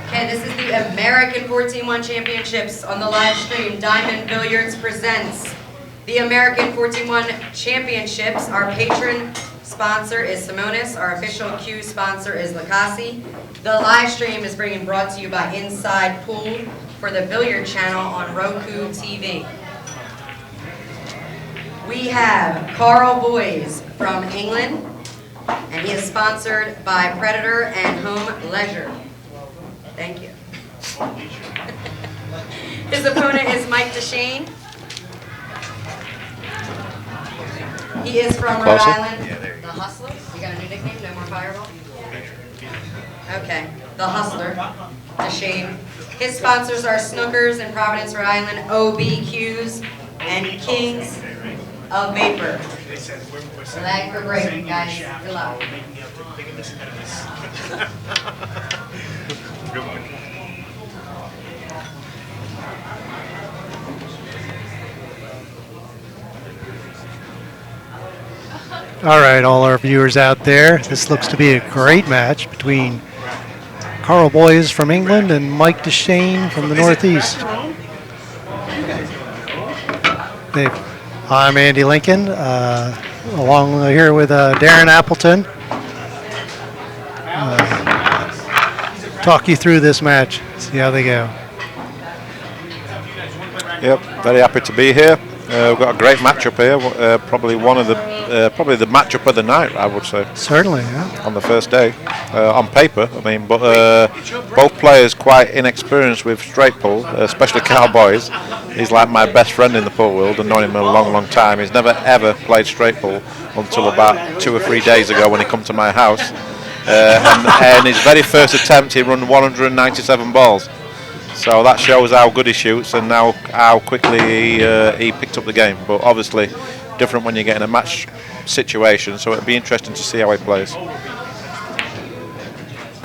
Okay, this is the American 14-1 Championships on the live stream. Diamond Billiards presents the American 14-1 Championships. Our patron sponsor is Simonis. Our official cue sponsor is Lacassi. The live stream is brought to you by Inside Pool for the Billiard Channel on Roku TV. We have Karl Boys from England, and he is sponsored by Predator and Home Leisure. Thank you. His opponent is Mike Dechaine. He is from Rhode Island. The Hustler. You got a new nickname? No more Fireball? Okay. The Hustler. Dechaine. His sponsors are Snookers in Providence, Rhode Island, OBQs, and Kings of Vapor. Lag for break, guys. Good luck. All right, all our viewers out there, this looks to be a great match between Karl Boys from England and Mike Dechaine from the Northeast. I'm Andy Lincoln, along here with Darren Appleton. Talk you through this match, see how they go. Yep, very happy to be here. We've got a great matchup here. Probably probably the matchup of the night, I would say. Certainly, yeah. On the first day, on paper, I mean, but both players quite inexperienced with straight pull, especially Karl Boys. He's like my best friend in the pull world. I've known him a long, long time. He's never ever played straight pull until about 2 or 3 days ago when he come to my house. And his very first attempt, he run 197 balls. So that shows how good he shoots and now how quickly he picked up the game. But obviously, different when you get in a match situation. So it'll be interesting to see how he plays.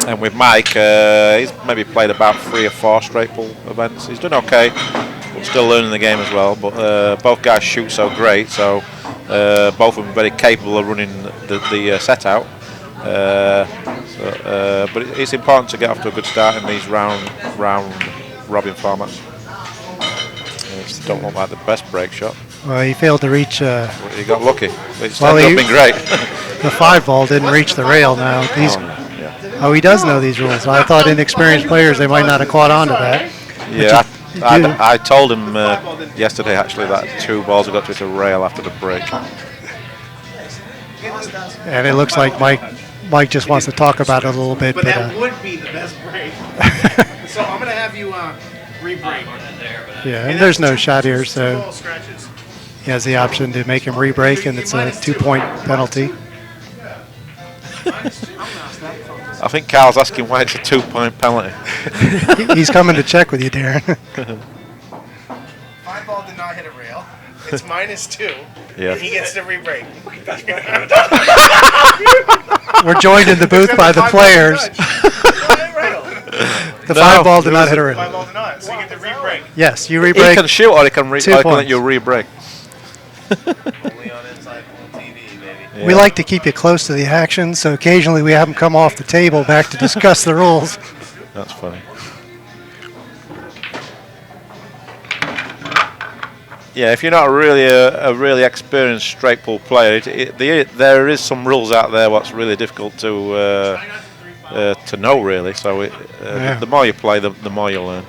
And with Mike, he's maybe played about 3 or 4 straight pull events. He's done okay, but still learning the game as well. But both guys shoot so great, so both of them very capable of running the set out. But it's important to get off to a good start in these round robin formats. Don't look like the best break shot. Well, he failed to reach. He got lucky. It's been great. The 5-ball didn't reach the rail now. Oh, he does know these rules. I thought inexperienced players, they might not have caught on to that. Yeah, I told him yesterday actually that 2 balls have got to hit a rail after the break. And it looks like Mike just wants to talk about it a little bit. But that would be the best break. So I'm going to have you re-break. Yeah, and there's no shot here, so he has the option to make him re-break, and it's a 2-point penalty. I think Karl's asking why it's a 2-point penalty. He's coming to check with you, Darren. 5-ball did not hit a rail. It's -2. Yeah. And he gets to re-break. We're joined in the booth by the players. The 5-ball did not hit a rail. 5-ball did not, so you get to re-break. Yes, you re-break. He can shoot or he can let you re-break. Only on Inside Pool TV, baby. We like to keep you close to the action, so occasionally we have them come off the table back to discuss the rules. That's funny. Yeah, if you're not really a really experienced straight pull player, there is some rules out there what's really difficult to know really. So the more you play, the more you learn.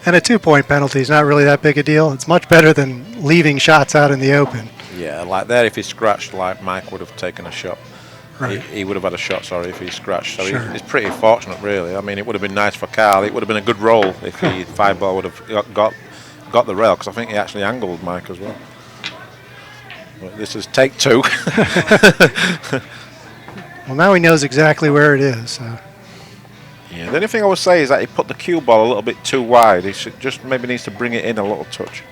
And a 2-point penalty is not really that big a deal. It's much better than leaving shots out in the open. Yeah, like there, if he scratched, like Mike would have taken a shot. Right. He would have had a shot, sorry, if he scratched. So Sure. he's pretty fortunate, really. I mean, it would have been nice for Karl. It would have been a good roll if he 5-ball would have got the rail, because I think he actually angled Mike as well. But this is take 2. Well, now he knows exactly where it is. So. Yeah, the only thing I would say is that he put the cue ball a little bit too wide. He should just maybe needs to bring it in a little touch,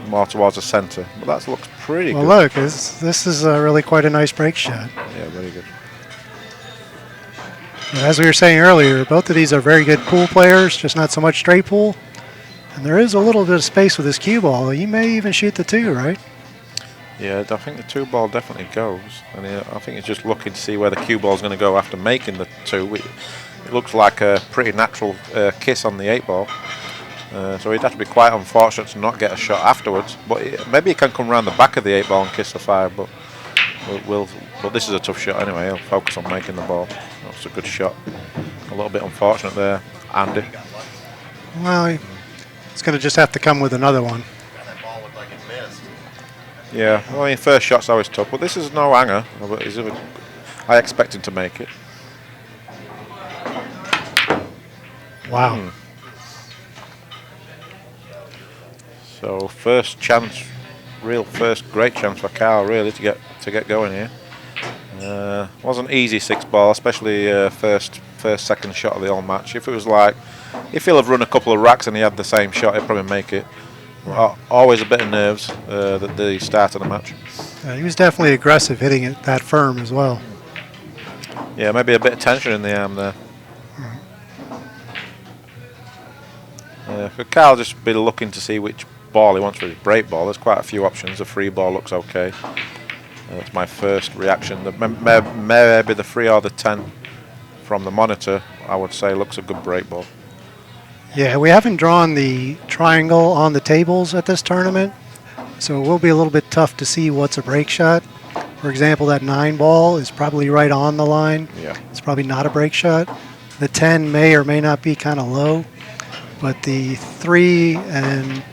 more towards the centre. But that looks pretty good. Well, look, this is really quite a nice break shot. Yeah, very good. And as we were saying earlier, both of these are very good pool players, just not so much straight pool. And there is a little bit of space with his cue ball. He may even shoot the 2, right? Yeah, I think the 2 ball definitely goes, and I think he's just looking to see where the cue ball is going to go after making the 2. It looks like a pretty natural kiss on the 8 ball, so he'd have to be quite unfortunate to not get a shot afterwards. But maybe he can come around the back of the 8 ball and kiss the 5. But but this is a tough shot anyway. He'll focus on making the ball. That's a good shot. A little bit unfortunate there, Andy. Well, he's going to just have to come with another one. Yeah, well, I mean, first shot's always tough, but this is no hanger. I expect him to make it. Wow. So first chance, first great chance for Karl really to get going here. Wasn't easy 6 ball, especially second shot of the whole match. If he'll have run a couple of racks and he had the same shot, he'd probably make it. Always a bit of nerves at the start of the match. He was definitely aggressive hitting it that firm as well. Yeah, maybe a bit of tension in the arm there. For Karl, just be looking to see which ball he wants for his break ball. There's quite a few options. The 3 ball looks okay. That's my first reaction. Maybe the 3 or the 10 from the monitor, I would say, looks a good break ball. Yeah, we haven't drawn the triangle on the tables at this tournament, so it will be a little bit tough to see what's a break shot. For example, that 9 ball is probably right on the line. Yeah. It's probably not a break shot. The 10 may or may not be kind of low, but the 3 and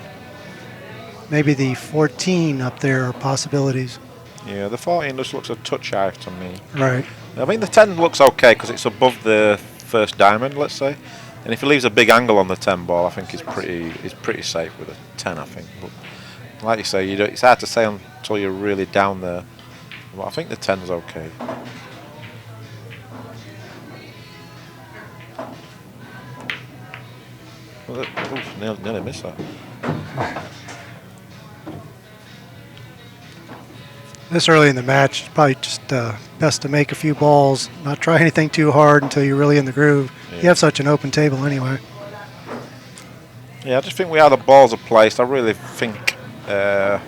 maybe the 14 up there are possibilities. Yeah, the 14 just looks a touch high to me. Right. I mean, the 10 looks okay because it's above the first diamond, let's say. And if he leaves a big angle on the 10 ball, I think he's pretty safe with a 10, I think. But like you say, it's hard to say until you're really down there. But I think the 10's okay. Well, nearly missed that. This early in the match, it's probably just best to make a few balls, not try anything too hard until you're really in the groove. Yeah. You have such an open table anyway. Yeah, I just think how the balls are placed. I really think I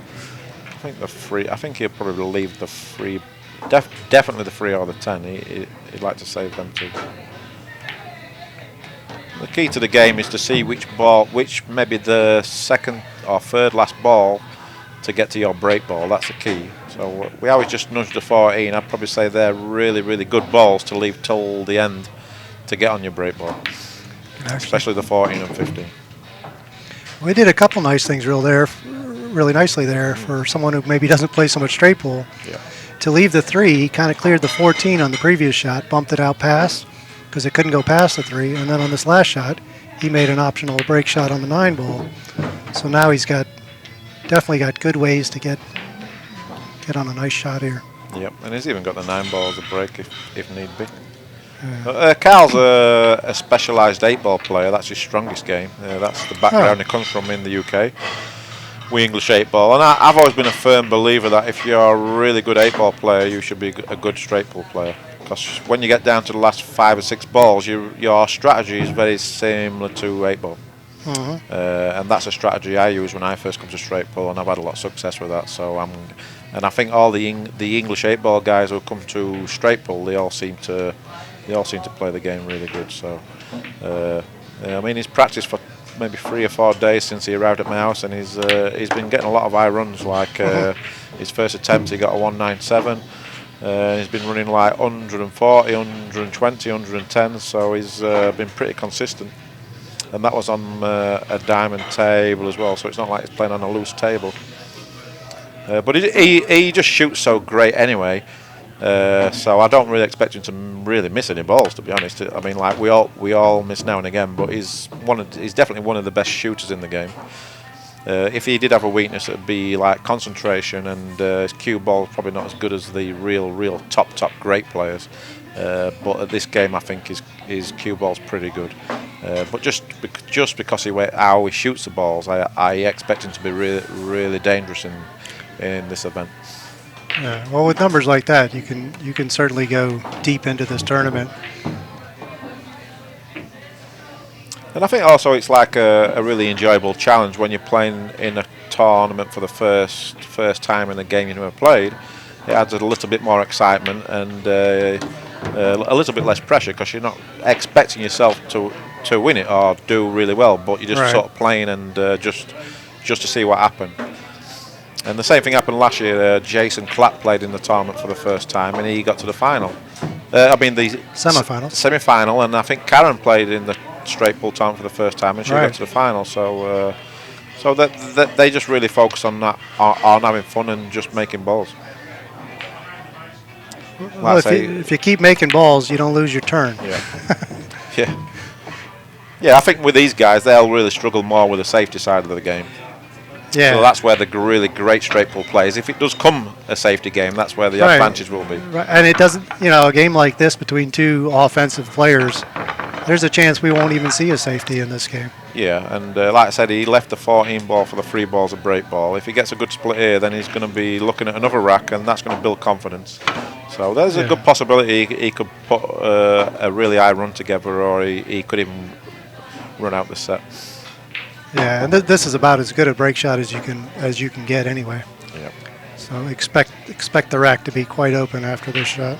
think he'll probably leave the 3. Definitely the 3 or the 10. He'd like to save them too. The key to the game is to see which maybe the second or third last ball to get to your break ball. That's the key. So we always just nudge the 14. I'd probably say they're really, really good balls to leave till the end to get on your break ball, especially the 14 and 15. We did a couple nice things really nicely there for someone who maybe doesn't play so much straight pool. Yeah. To leave the 3, he kind of cleared the 14 on the previous shot, bumped it out past because it couldn't go past the 3, and then on this last shot, he made an optional break shot on the 9 ball. So now he's definitely got good ways to get on a nice shot here. Yep, and he's even got the 9 balls to break if need be. Karl's a specialised 8 ball player. That's his strongest game. That's the background he comes from in the UK. We English 8 ball, and I've always been a firm believer that if you're a really good 8 ball player, you should be a good straight ball player. Because when you get down to the last 5 or 6 balls, your strategy is very similar to 8 ball. And that's a strategy I use when I first come to straight pull, and I've had a lot of success with that. So and I think all the English 8 ball guys who come to straight pull, they all seem to play the game really good. So I mean, he's practiced for maybe 3 or 4 days since he arrived at my house, and he's been getting a lot of high runs. Like his first attempt, he got a 197. He's been running like 140, 120, 110. So he's been pretty consistent. And that was on a diamond table as well, so it's not like he's playing on a loose table. But he just shoots so great anyway, so I don't really expect him to really miss any balls, to be honest. I mean, like we all miss now and again, but he's definitely one of the best shooters in the game. If he did have a weakness, it'd be like concentration, and his cue ball is probably not as good as the real top great players. But at this game, I think his cue ball's pretty good. But just because how he shoots the balls, I expect him to be really dangerous in this event. Yeah, well, with numbers like that, you can certainly go deep into this tournament. And I think also it's like a really enjoyable challenge when you're playing in a tournament for the first time in a game you've never played, it adds a little bit more excitement and a little bit less pressure because you're not expecting yourself to win it or do really well, but you're just sort of playing and just to see what happened. And the same thing happened last year. Jason Clapp played in the tournament for the first time and he got to the final. The semi-final, and I think Karen played in the straight pull tournament for the first time and she got to the final. So that they just really focus on that, on having fun and just making balls. Well, if you keep making balls, you don't lose your turn. Yeah. Yeah, I think with these guys, they'll really struggle more with the safety side of the game. Yeah. So that's where the really great straight pull plays. If it does come a safety game, that's where the advantage will be. Right. And it doesn't, a game like this between two offensive players, there's a chance we won't even see a safety in this game. Yeah, and like I said, he left the 14 ball for the 3 balls a break ball. If he gets a good split here, then he's going to be looking at another rack, and that's going to build confidence. So there's a good possibility he could put a really high run together, or he could even run out the set. Yeah, and this is about as good a break shot as you can get anyway. Yeah. So expect the rack to be quite open after this shot.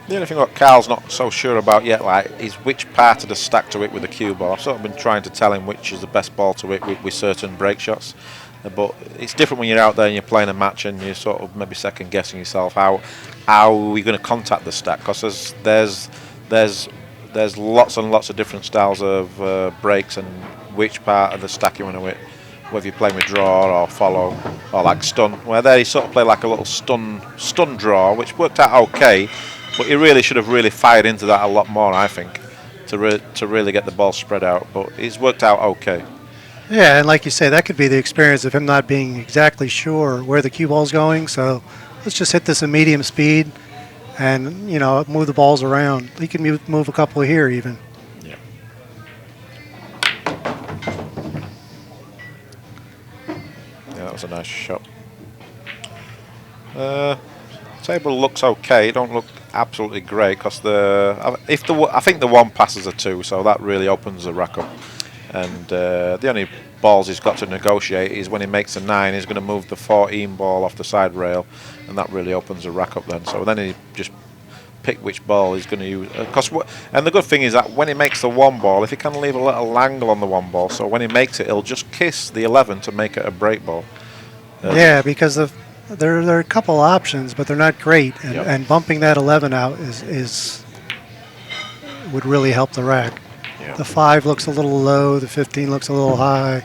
The only thing that Karl's not so sure about yet, is which part of the stack to hit with the cue ball. I've sort of been trying to tell him which is the best ball to hit with certain break shots. But it's different when you're out there and you're playing a match and you're sort of maybe second guessing yourself how are we going to contact the stack, because there's lots and lots of different styles of breaks and which part of the stack you want to hit, whether you're playing with draw or follow or like stun, where there he sort of played like a little stun draw, which worked out okay, but he really should have really fired into that a lot more, I think, to really get the ball spread out, but he's worked out okay. Yeah, and like you say, that could be the experience of him not being exactly sure where the cue ball's going, so let's just hit this at medium speed and, move the balls around. He can move a couple here even. Yeah. Yeah, that was a nice shot. Table looks okay. It don't look absolutely great because I think the one passes a 2, so that really opens the rack up. And the only balls he's got to negotiate is when he makes a 9, he's going to move the 14 ball off the side rail, and that really opens the rack up then. So then he just pick which ball he's going to use. And the good thing is that when he makes the 1 ball, if he can leave a little angle on the 1 ball, so when he makes it, he'll just kiss the 11 to make it a break ball. Yeah, because there are a couple options, but they're not great, and bumping that 11 out would really help the rack. Yeah. The 5 looks a little low, the 15 looks a little high.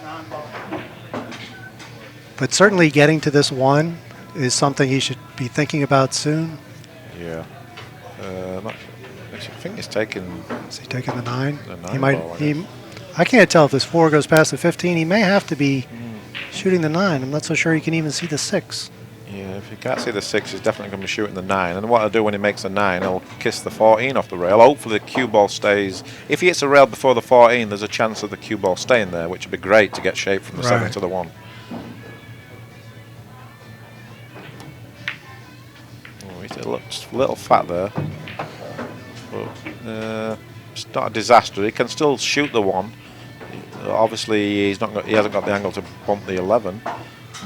But certainly getting to this 1 is something he should be thinking about soon. Yeah. I think he's taking... Is he taking the 9? The 9 he might. ball, I can't tell if this 4 goes past the 15. He may have to be shooting the 9. I'm not so sure he can even see the 6. Yeah, if you can't see the 6, he's definitely going to be shooting the 9. And what he'll do when he makes a 9, he'll kiss the 14 off the rail. Hopefully the cue ball stays. If he hits a rail before the 14, there's a chance of the cue ball staying there, which would be great to get shape from the 7 to the 1. Oh, it looks a little fat there. But it's not a disaster. He can still shoot the 1. Obviously, he hasn't got the angle to bump the 11.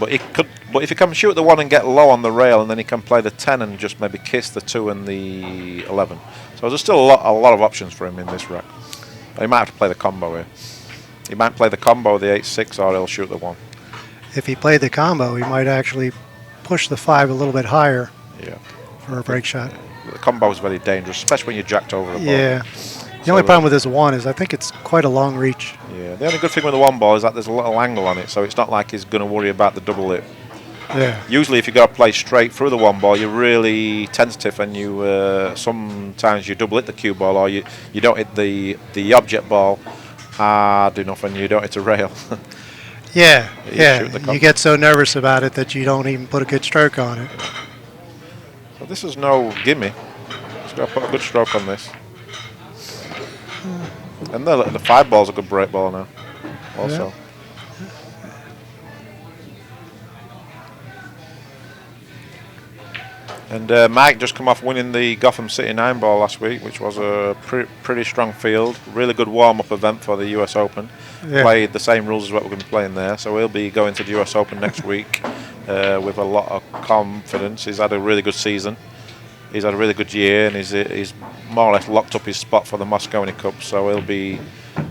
But he could. But if he can shoot the 1 and get low on the rail, and then he can play the 10 and just maybe kiss the 2 and the 11. So there's still a lot of options for him in this rack. He might have to play the combo here. He might play the combo, the 8-6, or he'll shoot the 1. If he played the combo, he might actually push the 5 a little bit higher for a break shot. The combo is very dangerous, especially when you're jacked over the ball. Yeah. The only problem with this 1 is I think it's quite a long reach. Yeah. The only good thing with the 1 ball is that there's a little angle on it, so it's not like he's going to worry about the double lip. Yeah. Usually, if you got to play straight through the 1 ball, you're really tentative, and you sometimes you double hit the cue ball, or you don't hit the object ball hard enough, and you don't hit a rail. Yeah. You get so nervous about it that you don't even put a good stroke on it. So this is no gimme. Just got to put a good stroke on this. And the 5 ball's a good break ball now. Also. Yeah. And Mike just come off winning the Gotham City 9-ball last week, which was a pretty strong field. Really good warm-up event for the US Open. Yeah. Played the same rules as what we're going to be playing there, so he'll be going to the US Open next week with a lot of confidence. He's had a really good season. He's had a really good year, and he's more or less locked up his spot for the Moscone Cup, so he'll be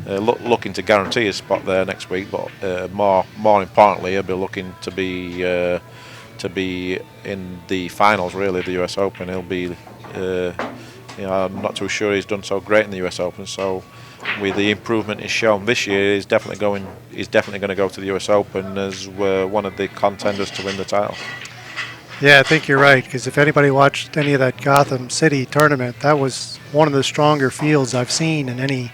looking to guarantee his spot there next week. But more importantly, he'll be looking to be in the finals, really, the US Open. He'll be, I'm not too sure he's done so great in the US Open. So, with the improvement he's shown this year, he's definitely going to go to the US Open as one of the contenders to win the title. Yeah, I think you're right, because if anybody watched any of that Gotham City tournament, that was one of the stronger fields I've seen in any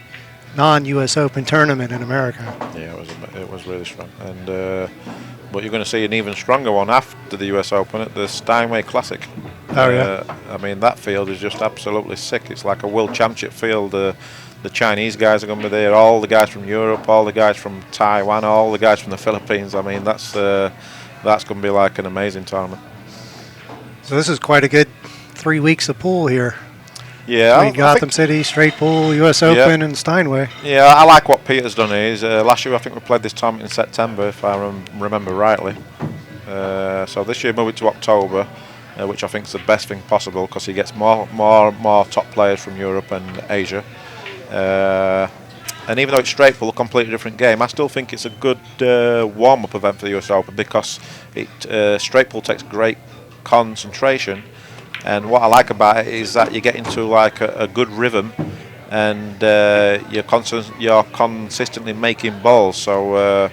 non-US Open tournament in America. Yeah, it was really strong. And but you're going to see an even stronger one after the US Open at the Steinway Classic. Oh, yeah. I mean, that field is just absolutely sick. It's like a World Championship field. The Chinese guys are going to be there, all the guys from Europe, all the guys from Taiwan, all the guys from the Philippines. I mean, that's going to be like an amazing tournament. So this is quite a good 3 weeks of pool here. Yeah, Gotham City, straight pool, US Open, and Steinway. Yeah, I like what Peter's done here. Last year I think we played this tournament in September, if I remember rightly. So this year moved to October, which I think is the best thing possible because he gets more top players from Europe and Asia. And even though it's straight pool, a completely different game, I still think it's a good warm-up event for the US Open because straight pool takes great concentration. And what I like about it is that you get into like a good rhythm, and you're consistently making balls. So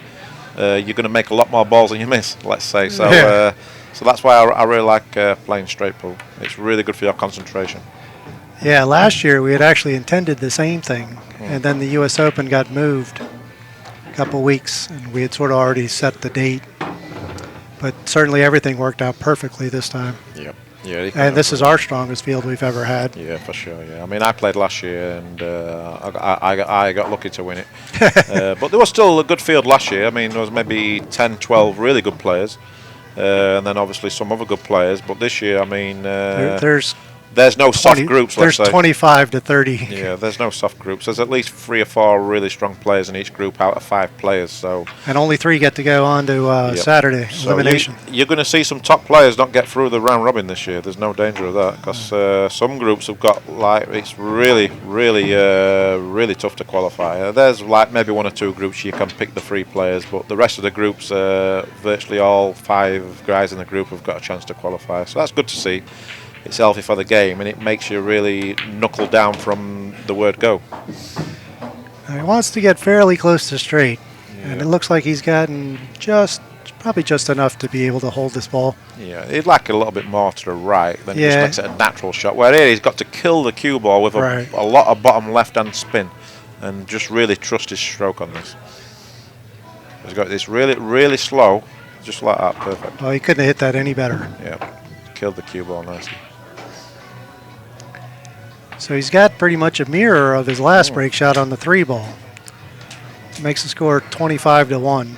you're going to make a lot more balls than you miss, let's say. So so that's why I really like playing straight pool. It's really good for your concentration. Yeah, last year we had actually intended the same thing, and then the US Open got moved a couple weeks, and we had sort of already set the date. But certainly everything worked out perfectly this time. Yep. Yeah, and this is our strongest field we've ever had. Yeah, for sure. Yeah, I mean, I played last year, and I got lucky to win it. But there was still a good field last year. I mean, there was maybe 10, 12 really good players, and then obviously some other good players. But this year, I mean, there's no soft groups. There's 25 to 30. Yeah, there's no soft groups. There's at least 3 or 4 really strong players in each group out of 5 players. So and only 3 get to go on to Saturday elimination. You're going to see some top players not get through the round robin this year. There's no danger of that because some groups have got it's really tough to qualify. There's like maybe 1 or 2 groups you can pick the 3 players, but the rest of the groups, virtually all 5 guys in the group have got a chance to qualify. So that's good to see. It's healthy for the game, and it makes you really knuckle down from the word go. He wants to get fairly close to straight, and it looks like he's gotten probably just enough to be able to hold this ball. Yeah, he'd like a little bit more to the right, then he just makes it a natural shot. Where here he's got to kill the cue ball with a lot of bottom left-hand spin, and just really trust his stroke on this. He's got this really slow, just like that, perfect. Oh, he couldn't have hit that any better. Yeah, killed the cue ball nicely. So he's got pretty much a mirror of his last break shot on the 3 ball. Makes the score 25 to 1.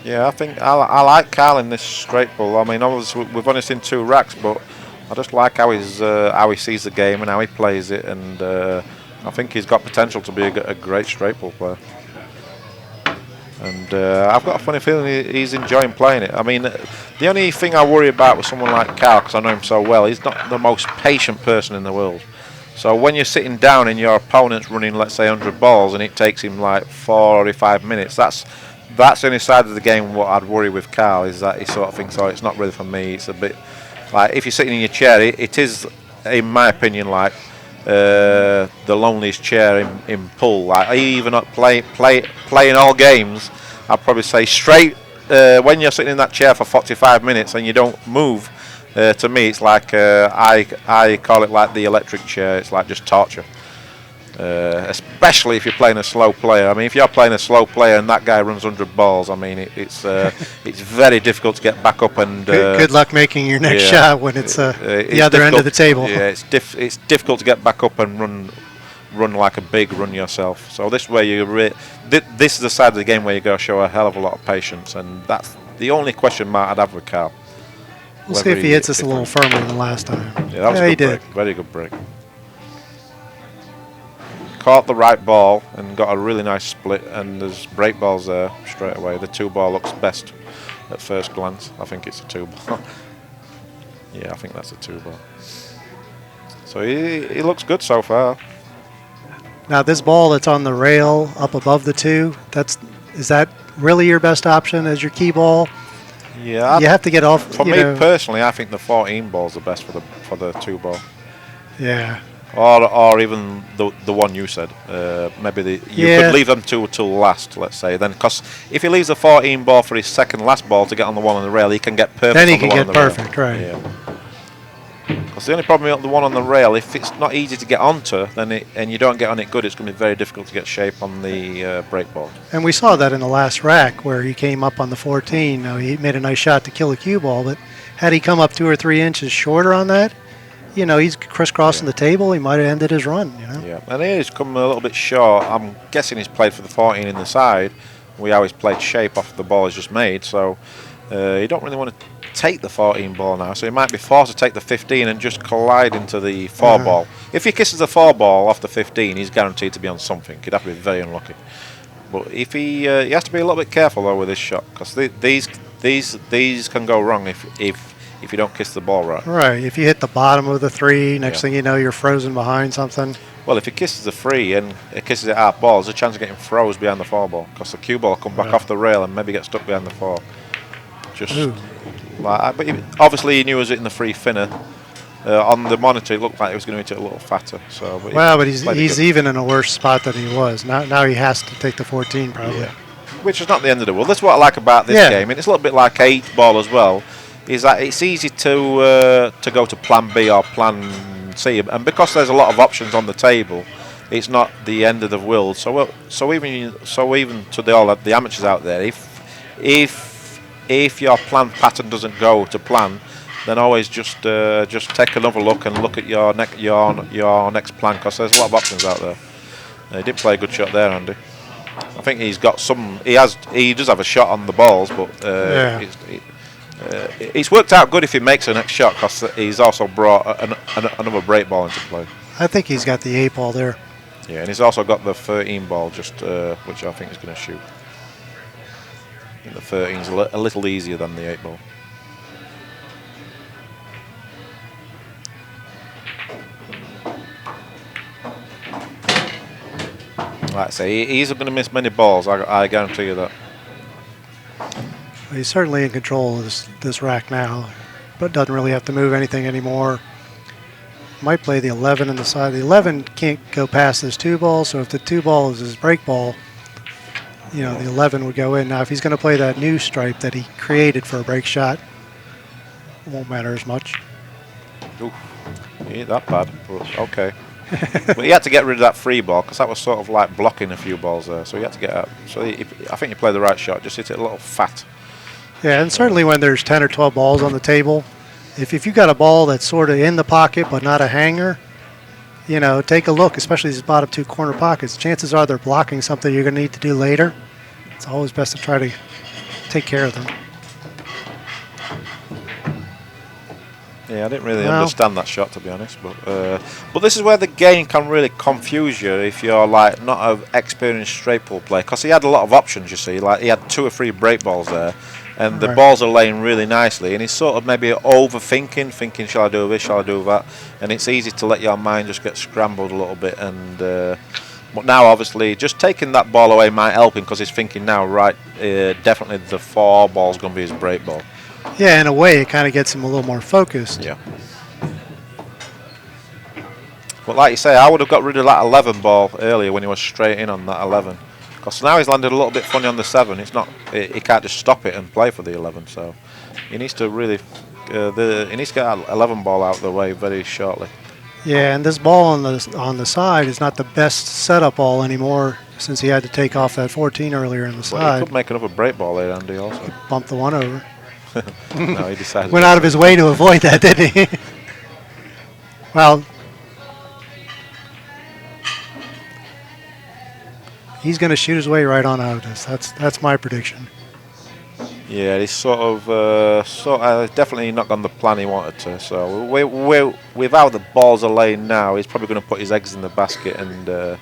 Yeah, I think I like Karl in this straight ball. I mean, obviously we've only seen 2 racks, but I just like how he sees the game and how he plays it, and I think he's got potential to be a great straight ball player. And I've got a funny feeling he's enjoying playing it. I mean, the only thing I worry about with someone like Karl, because I know him so well, he's not the most patient person in the world. So when you're sitting down and your opponent's running, let's say, 100 balls, and it takes him like 4 or 5 minutes, that's the only side of the game what I'd worry with Karl, is that he sort of thinks, oh, it's not really for me. It's a bit like if you're sitting in your chair, it is, in my opinion, like the loneliest chair in pool. Like even not playing all games, I'd probably say straight when you're sitting in that chair for 45 minutes and you don't move. To me, it's like I call it like the electric chair. It's like just torture. Especially if you're playing a slow player. I mean, if you're playing a slow player and that guy runs 100 balls, I mean, it's very difficult to get back up and. Good luck making your next shot when it's the other end of the table. Yeah, it's difficult to get back up and run like a big run yourself. So this way this is the side of the game where you got to show a hell of a lot of patience, and the only question mark I'd have with Karl. We'll see if he hits us a little firmer than last time. Yeah, that was he a good did. break. Very good break. Caught the right ball and got a really nice split, and there's break balls there straight away. The 2-ball looks best at first glance. I think it's a 2-ball. Yeah, I think that's a 2-ball. So he looks good so far. Now this ball that's on the rail up above the 2, is that really your best option as your key ball? Yeah, you have to get off. For me personally, I think the 14 ball's the best for the 2-ball. Yeah. Or even the one you said. Maybe you could leave them two till last, let's say. Then, because if he leaves the 14 ball for his second last ball to get on the one on the rail, he can get perfect. Then he on can the one get on the perfect, rail. right? Yeah. Because the only problem with the one on the rail, if it's not easy to get onto, and you don't get on it good, it's going to be very difficult to get shape on the break ball. And we saw that in the last rack where he came up on the 14. He made a nice shot to kill a cue ball, but had he come up 2 or 3 inches shorter on that, he's crisscrossing the table. He might have ended his run. Yeah, and he's come a little bit short. I'm guessing he's played for the 14 in the side. We always played shape off the ball he's just made, so you don't really want to take the 14 ball now. So he might be forced to take the 15 and just collide into the 4 ball. If he kisses the 4 ball off the 15, he's guaranteed to be on something. He'd have to be very unlucky. But if he has to be a little bit careful though with this shot, because these can go wrong if you don't kiss the ball right. Right. If you hit the bottom of the 3, next thing you know, you're frozen behind something. Well, if he kisses the 3 and it kisses it out ball, there's a chance of getting froze behind the 4 ball, because the cue ball will come back off the rail and maybe get stuck behind the 4. Just like that. But obviously he knew he was hitting the 3 thinner. On the monitor, it looked like he was going to hit it a little fatter. So, but he's even in a worse spot than he was. Now he has to take the 14 probably. Yeah. Which is not the end of the world. That's what I like about this game. And it's a little bit like 8 ball as well. Is that it's easy to go to plan B or plan C, and because there's a lot of options on the table, it's not the end of the world. So even to all the amateurs out there, if your plan pattern doesn't go to plan, then always just take another look and look at your next plan, because there's a lot of options out there. He did play a good shot there, Andy. I think he's got some. He does have a shot on the balls, but it's worked out good if he makes the next shot, because he's also brought another break ball into play. I think he's got the 8 ball there. Yeah, and he's also got the 13 ball, which I think he's going to shoot. I think the 13 is a little easier than the 8 ball. Like I say, he isn't going to miss many balls, I guarantee you that. He's certainly in control of this rack now, but doesn't really have to move anything anymore. Might play the 11 on the side. The 11 can't go past this 2 ball, so if the 2 ball is his break ball, the 11 would go in. Now, if he's going to play that new stripe that he created for a break shot, it won't matter as much. Oof, he ain't that bad, but okay. But he had to get rid of that 3 ball, because that was sort of like blocking a few balls there. So he had to get out. So I think he played the right shot. Just hit it a little fat. Yeah, and certainly when there's 10 or 12 balls on the table, if you've got a ball that's sort of in the pocket but not a hanger, take a look, especially these bottom 2 corner pockets. Chances are they're blocking something you're going to need to do later. It's always best to try to take care of them. Yeah, I didn't really understand that shot, to be honest. But this is where the game can really confuse you if you're like not an experienced straight pull player, because he had a lot of options. You see, like he had 2 or 3 break balls there, and the balls are laying really nicely, and he's sort of maybe overthinking, thinking, shall I do this, shall I do that? And it's easy to let your mind just get scrambled a little bit. And but now, obviously, just taking that ball away might help him, because he's thinking now, right, definitely the 4 ball's going to be his break ball. Yeah, in a way, it kind of gets him a little more focused. Yeah. But like you say, I would have got rid of that 11 ball earlier when he was straight in on that 11. Because now he's landed a little bit funny on the 7. It's not. He can't just stop it and play for the 11. So he needs to really. He needs to get that 11 ball out of the way very shortly. Yeah, and this ball on the side is not the best setup ball anymore, since he had to take off that 14 earlier in the side. He could make another break ball there, Andy. Also. He bumped the 1 over. No, he decided. Went out of his way to avoid that, didn't he? Well, he's going to shoot his way right on out of this. That's my prediction. Yeah, he's definitely not gone the plan he wanted to. So with how the balls are laying now, he's probably going to put his eggs in the basket and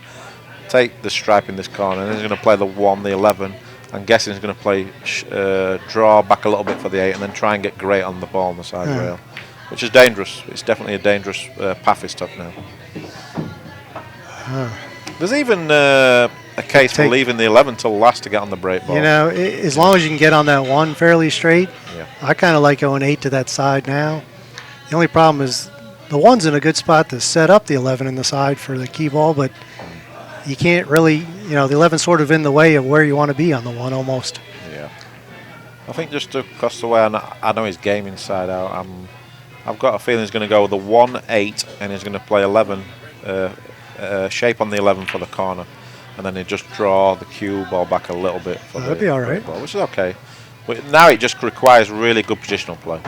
take the stripe in this corner. And then he's going to play the 1, the 11. I'm guessing he's going to play draw back a little bit for the 8, and then try and get great on the ball on the side rail, which is dangerous. It's definitely a dangerous path he's took now. There's even a case for leaving the 11 till last to get on the break ball. You know, as long as you can get on that 1 fairly straight, I kind of like going 8 to that side now. The only problem is the 1's in a good spot to set up the 11 in the side for the key ball, but you can't really, the 11's sort of in the way of where you want to be on the 1 almost. Yeah. I think just across the way, I know his game inside out. I've got a feeling he's going to go with the 1, 8, and he's going to play 11, shape on the 11 for the corner. And then he just draw the cue ball back a little bit. That'd be all right. Ball, which is okay. But now it just requires really good positional play,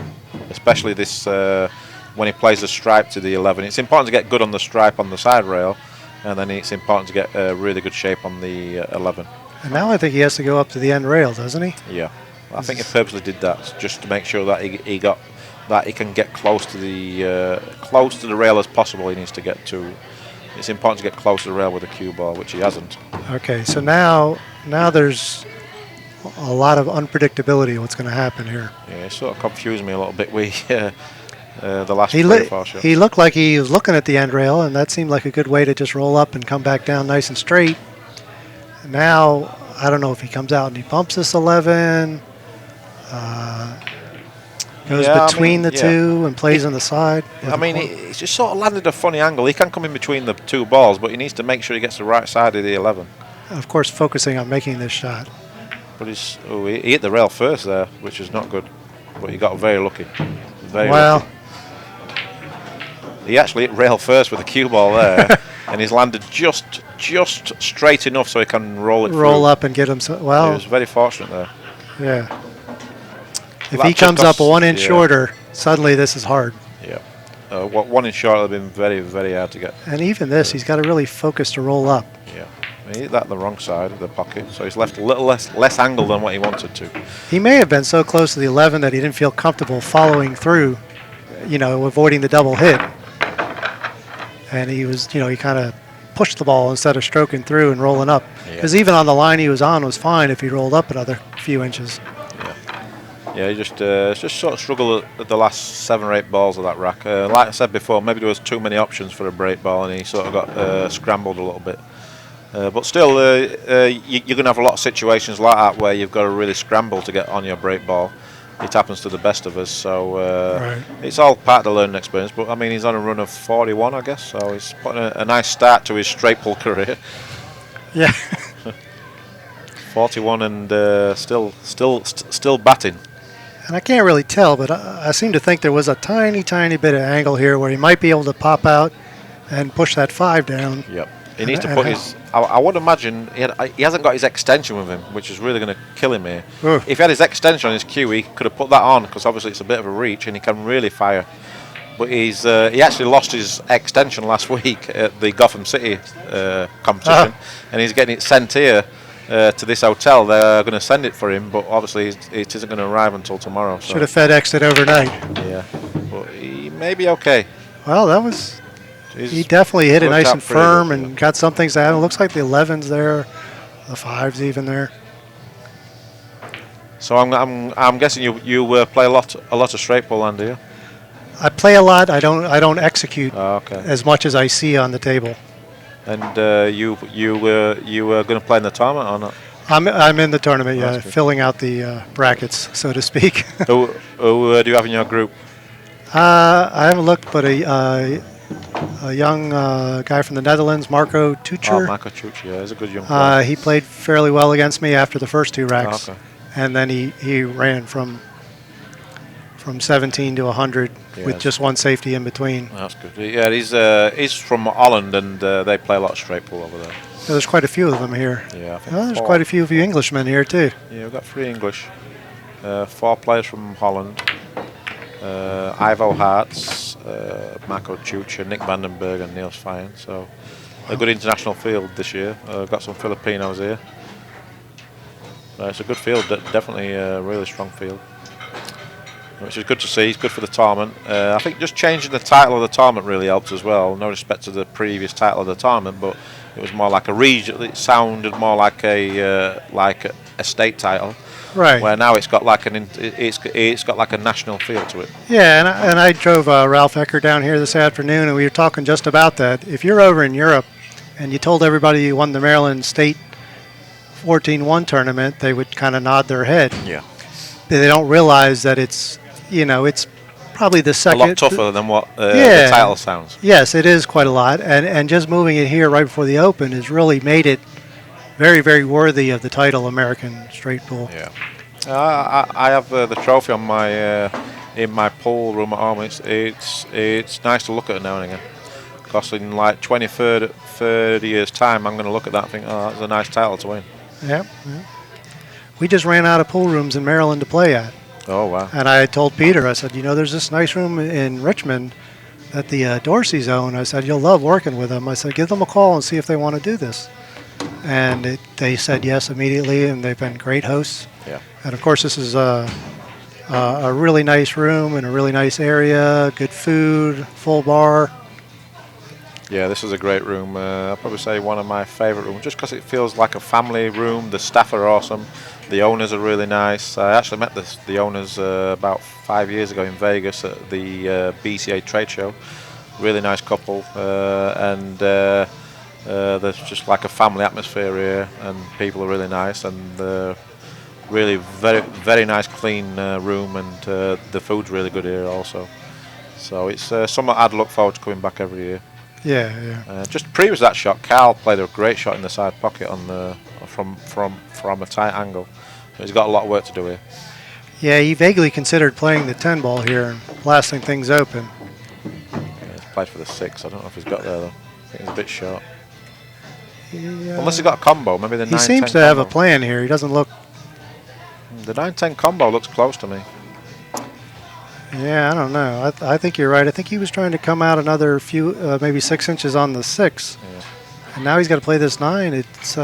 especially this when he plays the stripe to the 11. It's important to get good on the stripe on the side rail, and then it's important to get really good shape on the 11. And now I think he has to go up to the end rail, doesn't he? Yeah, I think he purposely did that just to make sure that he can get close to the rail as possible. He needs to get to. It's important to get close to the rail with a cue ball, which he hasn't. Okay, so now there's a lot of unpredictability what's going to happen here. Yeah, it sort of confused me a little bit with the last 3 or 4 shots. He looked like he was looking at the end rail, and that seemed like a good way to just roll up and come back down nice and straight. Now, I don't know if he comes out and he bumps this 11, goes between the 2 and plays on the side. I mean, he's just sort of landed a funny angle. He can come in between the 2 balls, but he needs to make sure he gets the right side of the 11. Of course, focusing on making this shot. But he hit the rail first there, which is not good. But he got very lucky. Very well, lucky. He actually hit rail first with a cue ball there, and he's landed just straight enough so he can roll up and get him. He was very fortunate there. Yeah. If he comes up 1 inch shorter, suddenly this is hard. Yeah. 1 inch short would have been very, very hard to get. And even this, he's got to really focus to roll up. Yeah. He hit that on the wrong side of the pocket, so he's left a little less angle than what he wanted to. He may have been so close to the 11 that he didn't feel comfortable following through, avoiding the double hit. And he was, he kind of pushed the ball instead of stroking through and rolling up. Because even on the line he was on was fine if he rolled up another few inches. Yeah, he just sort of struggled at the last 7 or 8 balls of that rack. Like I said before, maybe there was too many options for a break ball, and he sort of got scrambled a little bit. But still, you're going to have a lot of situations like that where you've got to really scramble to get on your break ball. It happens to the best of us, so it's all part of the learning experience. But I mean, he's on a run of 41, I guess, so he's putting a nice start to his straight pull career. Yeah. 41 and still batting. And I can't really tell, but I seem to think there was a tiny bit of angle here where he might be able to pop out and push that 5 down. Yep. He needs to put his. I would imagine he hasn't got his extension with him, which is really going to kill him here. Oof. If he had his extension on his cue, he could have put that on because obviously it's a bit of a reach and he can really fire. But he actually lost his extension last week at the Gotham City competition, and he's getting it sent here to this hotel. They're going to send it for him, but obviously it isn't going to arrive until tomorrow. So. Should have FedExed it overnight. Yeah, but he may be okay. Well, that was. He definitely hit it nice and firm and got some things out. It looks like the 11's there, the 5's even there. So I'm guessing you play a lot of straight pull, Andy. Yeah? I play a lot. I don't execute as much as I see on the table. And you were going to play in the tournament or not? I'm in the tournament, yeah, filling out the brackets, so to speak. Who do you have in your group? I haven't looked, but a young guy from the Netherlands, Marco Tucher. Oh, Marco Tucher, yeah, he's a good young player. He played fairly well against me after the first 2 racks, and then he ran from 17 to 100 with just 1 safety in between. That's good. Yeah, he's from Holland, and they play a lot of straight pull over there. Yeah, there's quite a few of them here. Yeah, I think there's quite a few of you Englishmen here too. Yeah, we've got 3 English, 4 players from Holland. Ivo Hartz, Marco Tucher, Nick Vandenberg and Niels Fine. So a good international field this year. Got some Filipinos here. It's a good field, definitely a really strong field, which is good to see. It's good for the tournament. I think just changing the title of the tournament really helped as well. No respect to the previous title of the tournament, but it was more like a region. It sounded more like a state title, Right. where now it's got like it's got like a national feel to it. Yeah, and I drove Ralph Ecker down here this afternoon, and we were talking just about that. If you're over in Europe and you told everybody you won the Maryland State 14-1 tournament, they would kind of nod their head. Yeah, They don't realize that it's probably the a second. lot tougher than what the Yeah. title sounds. Yes, it is quite a lot, and just moving it here right before the Open has really made it very, very worthy of the title American Straight Pool. Yeah, I have the trophy on my in my pool room at home. It's nice to look at it now and again. Because in like 30 years' time, I'm going to look at that and think, oh, that's a nice title to win. Yeah. We just ran out of pool rooms in Maryland to play at. Oh, wow. And I told Peter, I said, there's this nice room in Richmond that the Dorseys own. I said, you'll love working with them. I said, give them a call and see if they want to do this. And they said yes immediately, and they've been great hosts. Yeah. And, of course, this is a really nice room in a really nice area, good food, full bar. Yeah, this is a great room. I'll probably say one of my favourite rooms, just because it feels like a family room. The staff are awesome. The owners are really nice. I actually met the owners about 5 years ago in Vegas at the BCA trade show. Really nice couple, and there's just like a family atmosphere here, and people are really nice, and really very, very nice clean room, and the food's really good here also. So it's something I'd look forward to coming back every year. Yeah. Just previous to that shot, Karl played a great shot in the side pocket on the from a tight angle. He's got a lot of work to do here. Yeah, he vaguely considered playing the 10 ball here and blasting things open. Yeah, he's played for the 6. I don't know if he's got there though. I think he's a bit short. Unless he's got a combo, maybe the 9-10 He seems to have a combo. plan here. He doesn't look. The 9-10 combo looks close to me. Yeah, I don't know. I think you're right. I think he was trying to come out another few, maybe 6 inches on the 6. Yeah. And now he's got to play this 9. It's.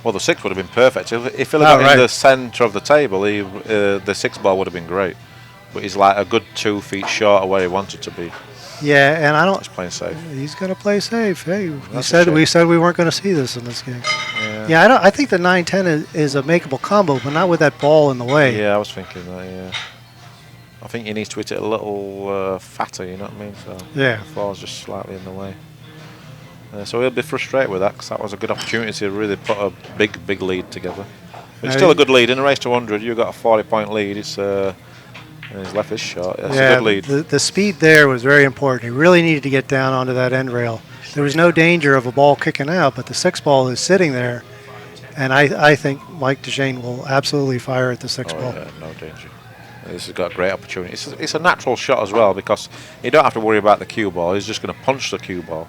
Well, the 6 would have been perfect. If he'd got in the centre of the table, the 6 ball would have been great. But he's like a good 2 feet short of where he wanted to be. Yeah, and I don't. He's playing safe. He's going to play safe. Hey, we That's a said shame. we weren't going to see this in this game. Yeah. Yeah, I think the 9-10 is a makeable combo, but not with that ball in the way. Yeah, I was thinking that. Yeah. I think he needs to hit it a little fatter. You know what I mean? So Yeah. the ball's just slightly in the way. So he'll be frustrated with that, because that was a good opportunity to really put a big lead together. But it's still a good lead in a race to 100. You've got a 40-point lead. It's and he's left this shot. That's a good lead. The speed there was very important. He really needed to get down onto that end rail. There was no danger of a ball kicking out, but the 6 ball is sitting there, and I think Mike Dechaine will absolutely fire at the 6 ball. Yeah, no danger. This has got a great opportunity. It's a natural shot as well, because you don't have to worry about the cue ball. He's just going to punch the cue ball,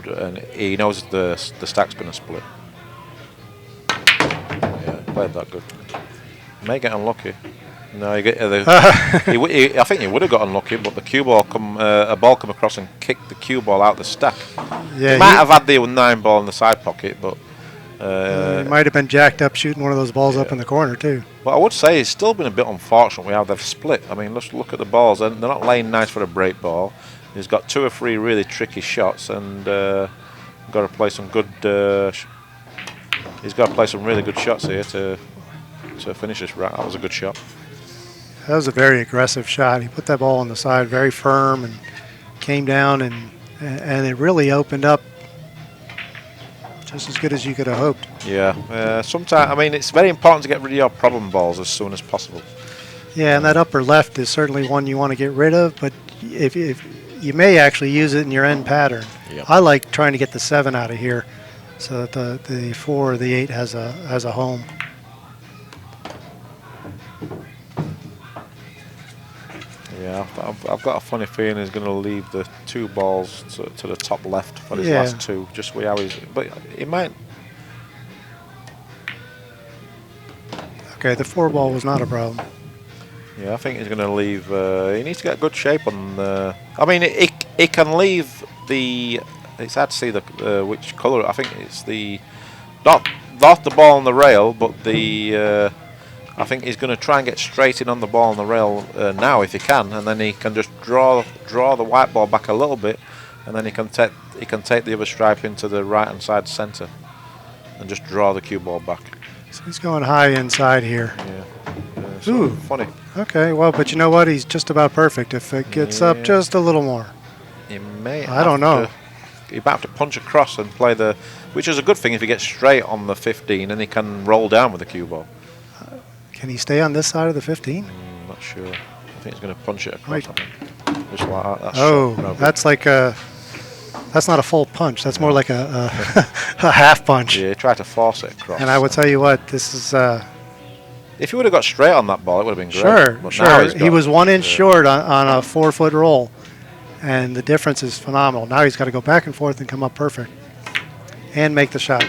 and he knows the stack's going to split. Yeah, played that good. May get unlucky. No, I think he would have got unlucky, but the cue ball a ball come across and kicked the cue ball out the stack. Yeah, he might have had the 9 ball in the side pocket, but he might have been jacked up shooting one of those balls up in the corner too. But I would say it's still been a bit unfortunate how they've split. I mean, let's look at the balls. They're not laying nice for a break ball. He's got 2 or 3 really tricky shots, and got to play some good. He's got to play some really good shots here to finish this round. That was a good shot. That was a very aggressive shot. He put that ball on the side very firm and came down, and it really opened up just as good as you could have hoped. Yeah. Sometimes, I mean, it's very important to get rid of your problem balls as soon as possible. Yeah, and that upper left is certainly one you want to get rid of, but if you may actually use it in your end pattern. Yep. I like trying to get the 7 out of here so that the 4 or the 8 has a home. Yeah, I've got a funny feeling he's going to leave the 2 balls to the top left for his last 2. Just how he's, but he might. Okay, the 4 ball was not a problem. Yeah, I think he's going to leave. He needs to get good shape on the. I mean, he can leave the. It's hard to see the which colour. I think it's the not the ball on the rail, but the I think he's going to try and get straight in on the ball on the rail now if he can, and then he can just draw the white ball back a little bit, and then he can take the other stripe into the right hand side centre, and just draw the cue ball back. So he's going high inside here. Yeah. Ooh, funny. Okay, well, but you know what? He's just about perfect. If it gets up just a little more, He may. I don't know. He might have to punch across and play which is a good thing if he gets straight on the 15 and he can roll down with the cue ball. Can he stay on this side of the 15? Not sure. I think he's going to punch it across. Right. I think. Just like that. That's Oh, shot. No, that's like that's not a full punch. That's more like a a half punch. yeah, try to force it across. And I would tell you what, this is if he would have got straight on that ball, it would have been great. sure, But now sure. he's He got, was 1 inch short on a 4-foot roll, and the difference is phenomenal. Now he's got to go back and forth and come up perfect, and make the shot.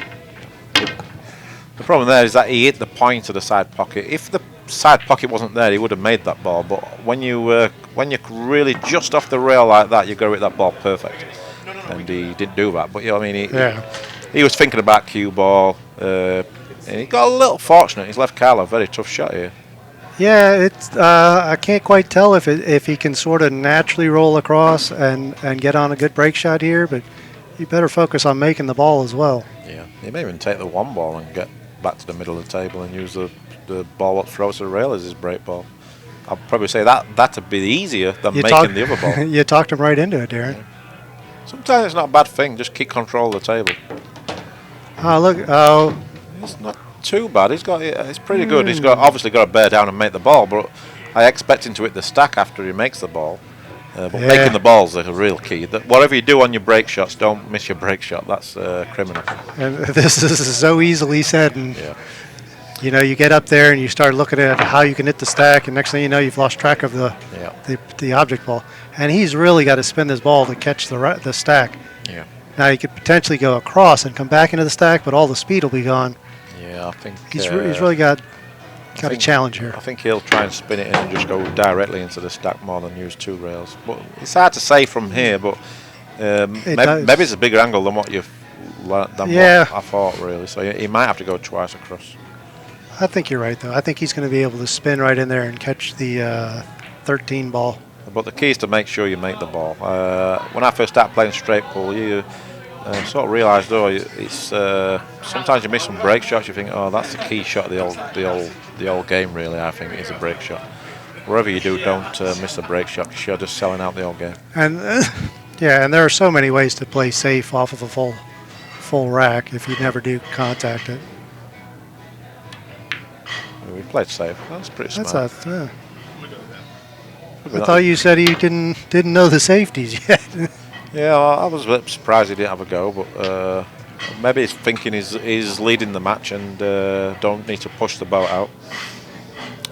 The problem there is that he hit the point of the side pocket. If the side pocket wasn't there, he would have made that ball. But when you're really just off the rail like that, you got to hit that ball perfect. And he didn't do that. But you know, what I mean, he was thinking about cue ball, and he got a little fortunate. He's left Karl a very tough shot here. Yeah, it's I can't quite tell if he can sort of naturally roll across and get on a good break shot here, but you better focus on making the ball as well. Yeah, he may even take the one ball and get back to the middle of the table and use the ball what throws to the rail as his break ball. I'll probably say that'd be easier than making the other ball. You talked him right into it, Darren. Yeah. Sometimes it's not a bad thing. Just keep control of the table. Oh, look. Oh, It's not too bad. It's pretty good. He's obviously got to bear down and make the ball, but I expect him to hit the stack after he makes the ball. But making the balls is a real key. Whatever you do on your break shots, don't miss your break shot. That's criminal. and this is so easily said. And Yeah. you know, you get up there and you start looking at how you can hit the stack, and next thing you know, you've lost track of the object ball. And he's really got to spin this ball to catch the stack. Yeah. Now he could potentially go across and come back into the stack, but all the speed will be gone. Yeah, I think He's really got a challenge here. I think he'll try and spin it in and just go directly into the stack more than use two rails. But it's hard to say from here. But maybe it's a bigger angle than what you've what I thought really. So he might have to go twice across. I think you're right though. I think he's going to be able to spin right in there and catch the 13 ball. But the key is to make sure you make the ball. When I first started playing straight pull, you sort of realise though it's sometimes you miss some break shots. You think, oh, that's the key shot of the old game. Really, I think is a break shot. Wherever you do, don't miss a break shot because you're just selling out the old game. And and there are so many ways to play safe off of a full rack if you never do contact it. We played safe. That's pretty smart. I thought you said you didn't know the safeties yet. Yeah, I was a bit surprised he didn't have a go, but maybe he's thinking he's leading the match and don't need to push the boat out.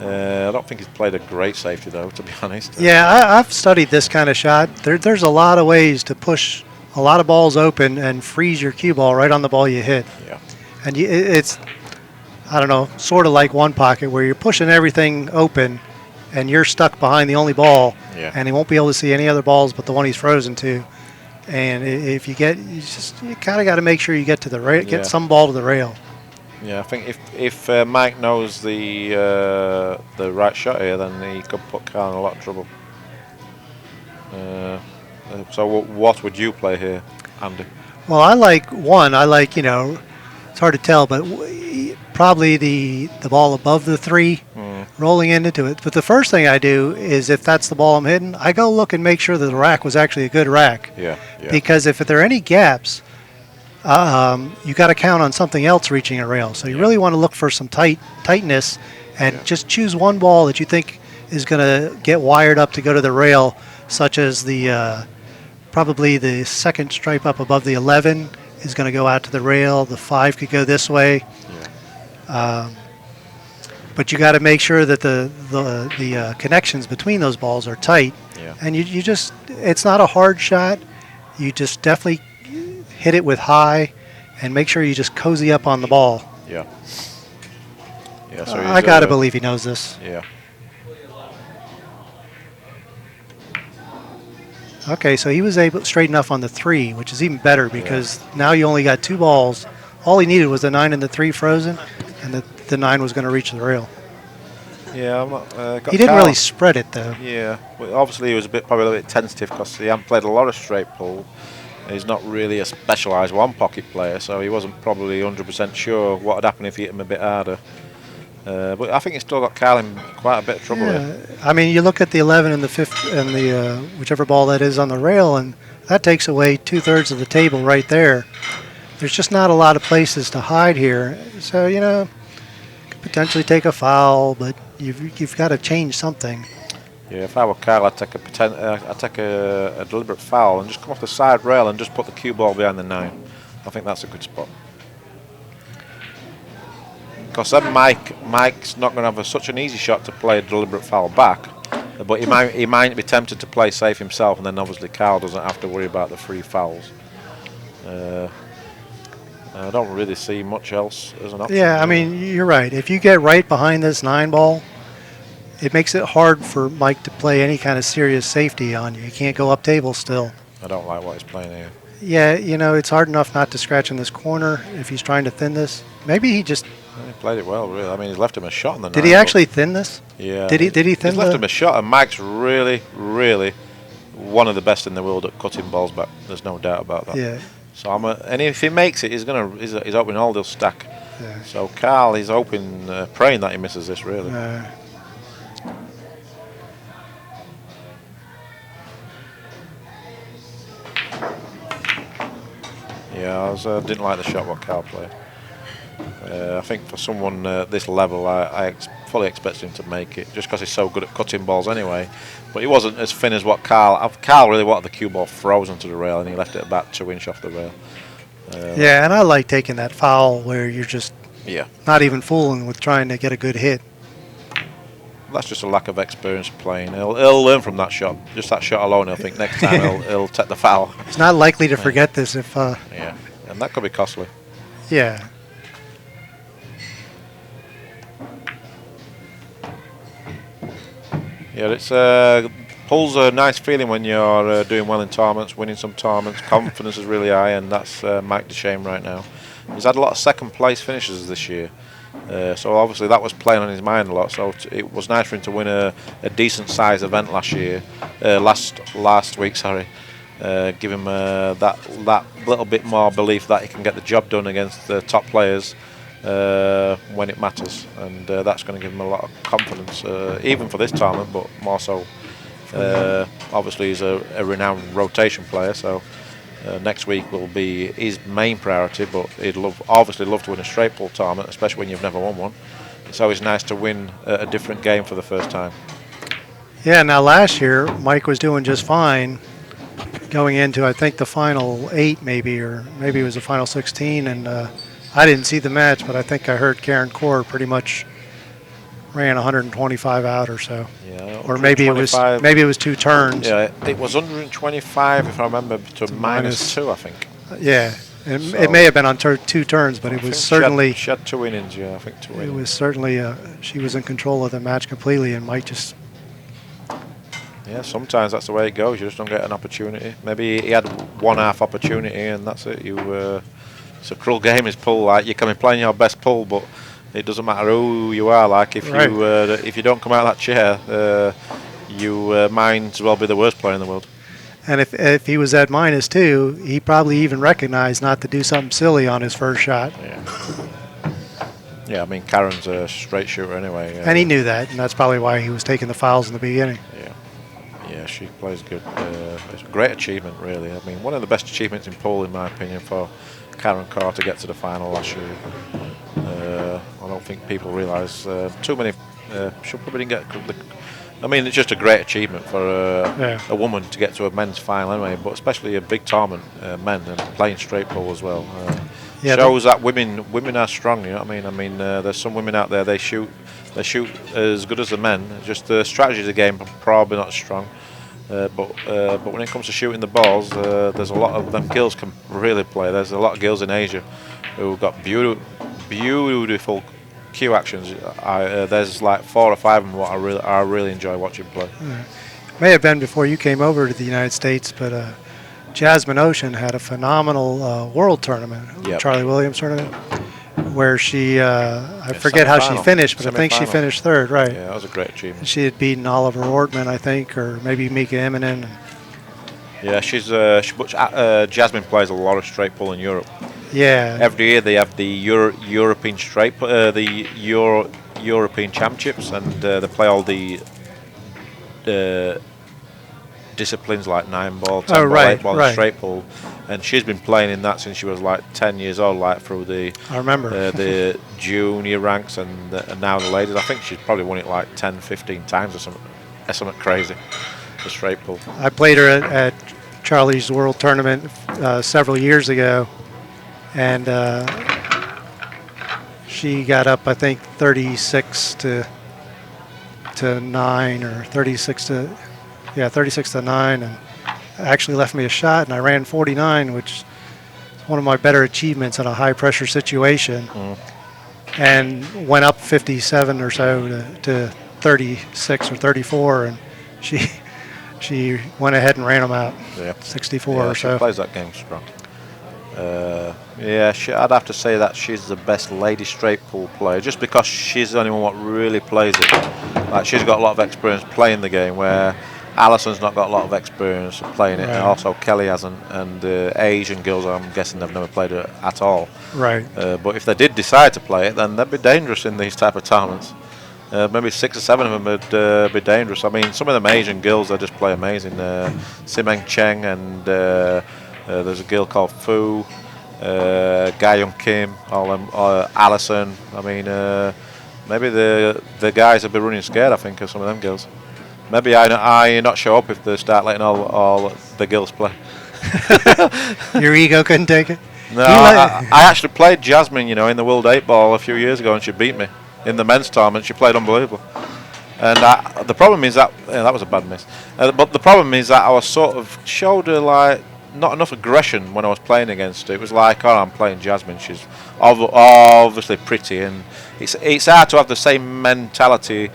I don't think he's played a great safety though, to be honest. Yeah, I've studied this kind of shot. There's a lot of ways to push a lot of balls open and freeze your cue ball right on the ball you hit. Yeah. And it's, I don't know, sort of like one pocket where you're pushing everything open and you're stuck behind the only ball, and he won't be able to see any other balls but the one he's frozen to. And if you kind of got to make sure you get to the rail, get some ball to the rail. Yeah, I think if Mike knows the right shot here, then he could put Karl in a lot of trouble. So what would you play here, Andy? Well, I like, it's hard to tell, but probably the ball above the 3, rolling into it. But the first thing I do is, if that's the ball I'm hitting, I go look and make sure that the rack was actually a good rack. Yeah. Because if there are any gaps, you got to count on something else reaching a rail. So you really want to look for some tightness, and just choose one ball that you think is going to get wired up to go to the rail, such as the probably the second stripe up above the 11 is going to go out to the rail. The 5 could go this way. But you got to make sure that the connections between those balls are tight. And you just, it's not a hard shot. You just definitely hit it with high and make sure you just cozy up on the ball. So I got to believe he knows this. Okay, so he was able straight enough on the 3, which is even better because now you only got 2 balls. All he needed was the 9 and the 3 frozen, and the 9 was going to reach the rail. Yeah, I'm not. Got He didn't Karl. really spread it though. Yeah, well, obviously he was probably a little bit tentative because he hadn't played a lot of straight pull. He's not really a specialised one-pocket player, so he wasn't probably 100% sure what would happen if he hit him a bit harder. But I think he's still got Karl in quite a bit of trouble here. I mean, you look at the 11 and the 5th and the whichever ball that is on the rail, and that takes away 2/3 of the table right there. There's just not a lot of places to hide here, so could potentially take a foul, but you've got to change something. Yeah, if I were Karl, I'd take a deliberate foul and just come off the side rail and just put the cue ball behind the 9. I think that's a good spot. Because then Mike's not going to have such an easy shot to play a deliberate foul back, but he might be tempted to play safe himself, and then obviously Karl doesn't have to worry about the free fouls. I don't really see much else as an option. Yeah, I mean, you're right. If you get right behind this 9 ball, it makes it hard for Mike to play any kind of serious safety on you. You can't go up table still. I don't like what he's playing here. Yeah, it's hard enough not to scratch in this corner if he's trying to thin this. Maybe he just... He played it well, really. I mean, he's left him a shot in the 9. Did he actually thin this? Yeah. Did he thin He's left him a shot, and Mike's really, really one of the best in the world at cutting balls back. There's no doubt about that. Yeah. So and if he makes it, he's hoping all they'll stack. Yeah. So Karl, he's hoping, praying that he misses this, really. Yeah, I didn't like the shot what Karl played. I think for someone this level, I fully expect him to make it, just because he's so good at cutting balls anyway. But he wasn't as thin as what Karl really wanted the cue ball frozen to the rail, and he left it about 2 inches off the rail. Yeah, and I like taking that foul where you're just not even fooling with trying to get a good hit. That's just a lack of experience playing. He'll learn from that shot. Just that shot alone, I think next time he'll take the foul. He's not likely to forget this if... yeah, and that could be costly. Yeah. Yeah, it's pull's a nice feeling when you're doing well in tournaments, winning some tournaments. Confidence is really high, and that's Mike Dechaine right now. He's had a lot of second place finishes this year, so obviously that was playing on his mind a lot. So it was nice for him to win a decent sized event last week. Sorry, give him that little bit more belief that he can get the job done against the top players when it matters, and that's going to give him a lot of confidence, even for this tournament, but more so. Obviously, he's a renowned rotation player, so next week will be his main priority. But he'd obviously love to win a straight pull tournament, especially when you've never won one. It's always nice to win a different game for the first time. Yeah, now last year, Mike was doing just fine going into, I think, the final 8 maybe, or maybe it was the final 16, and I didn't see the match, but I think I heard Karen Core pretty much ran 125 out or so. Yeah, or maybe it was 2 turns. Yeah, it was 125 if I remember to -2, I think. Yeah, it may have been on 2 turns, but it was certainly she had 2 innings. Yeah, I think 2 innings. It was certainly she was in control of the match completely, and Mike just. Yeah, sometimes that's the way it goes. You just don't get an opportunity. Maybe he had 1/2 opportunity, and that's it. It's a cruel game. Is pull, like you can be playing your best pull, but it doesn't matter who you are. Like if you don't come out of that chair, you might as well be the worst player in the world. And if he was at -2, he probably even recognized not to do something silly on his first shot. Yeah, I mean Karen's a straight shooter anyway. And he knew that, and that's probably why he was taking the fouls in the beginning. Yeah, she plays good. It's a great achievement, really. I mean, one of the best achievements in pool, in my opinion, for Karen Karl to get to the final last year. I don't think people realise too many. She probably didn't get. I mean, it's just a great achievement for a woman to get to a men's final anyway, but especially a big tournament, men, and playing straight pool as well. Shows that women are strong. You know what I mean? I mean, there's some women out there they shoot as good as the men. Just the strategy of the game probably not as strong. But when it comes to shooting the balls, there's a lot of them girls can really play. There's a lot of girls in Asia who've got beautiful cue actions. There's like 4 or 5 of them what I really enjoy watching play. May have been before you came over to the United States, but Jasmine Ocean had a phenomenal world tournament, Charlie Williams tournament, where she, I Yeah, forget how she semi-final. finished, but I think she Semi-final. finished third, right? Yeah, that was a great achievement. She had beaten Oliver Ortman, I think, or maybe Mika Immonen. Yeah, Jasmine plays a lot of straight pull in Europe. Yeah. Every year they have the European European Championships, and they play all the disciplines like 9 ball, 10 ball, right, 8 ball, right. and straight pull. And she's been playing in that since she was like 10 years old, like through the I remember. the junior ranks and now the ladies. I think she's probably won it like 10, 15 times or something crazy. The straight pull. I played her at Charlie's World Tournament several years ago, and she got up, I think, 36 to 9 or 36 to 9, and actually left me a shot, and I ran 49, which is one of my better achievements in a high pressure situation, and went up 57 or so to 36 or 34, and she went ahead and ran them out. Yeah. 64 Yeah, or she so. plays that game strong. I'd have to say that she's the best lady straight pull player, just because she's the only one what really plays it. Like, she's got a lot of experience playing the game, where Alison's not got a lot of experience playing it, Right. and also Kelly hasn't. And Asian girls, I'm guessing they've never played it at all. Right. But if they did decide to play it, then they'd be dangerous in these type of tournaments. Maybe 6 or 7 of them would be dangerous. I mean, some of them Asian girls, they just play amazing. Simeng Cheng, and there's a girl called Fu, Ga-Young Kim, all them, Alison. I mean, maybe the guys would be running scared, I think, of some of them girls. Maybe I not show up if they start letting all the girls play. Your ego couldn't take it? No, I actually played Jasmine, in the World 8 Ball a few years ago, and she beat me in the men's tournament. She played unbelievable. And the problem is that that was a bad miss. But the problem is that I was sort of showed her like not enough aggression when I was playing against her. It was like, oh, I'm playing Jasmine. She's obviously pretty, and it's hard to have the same mentality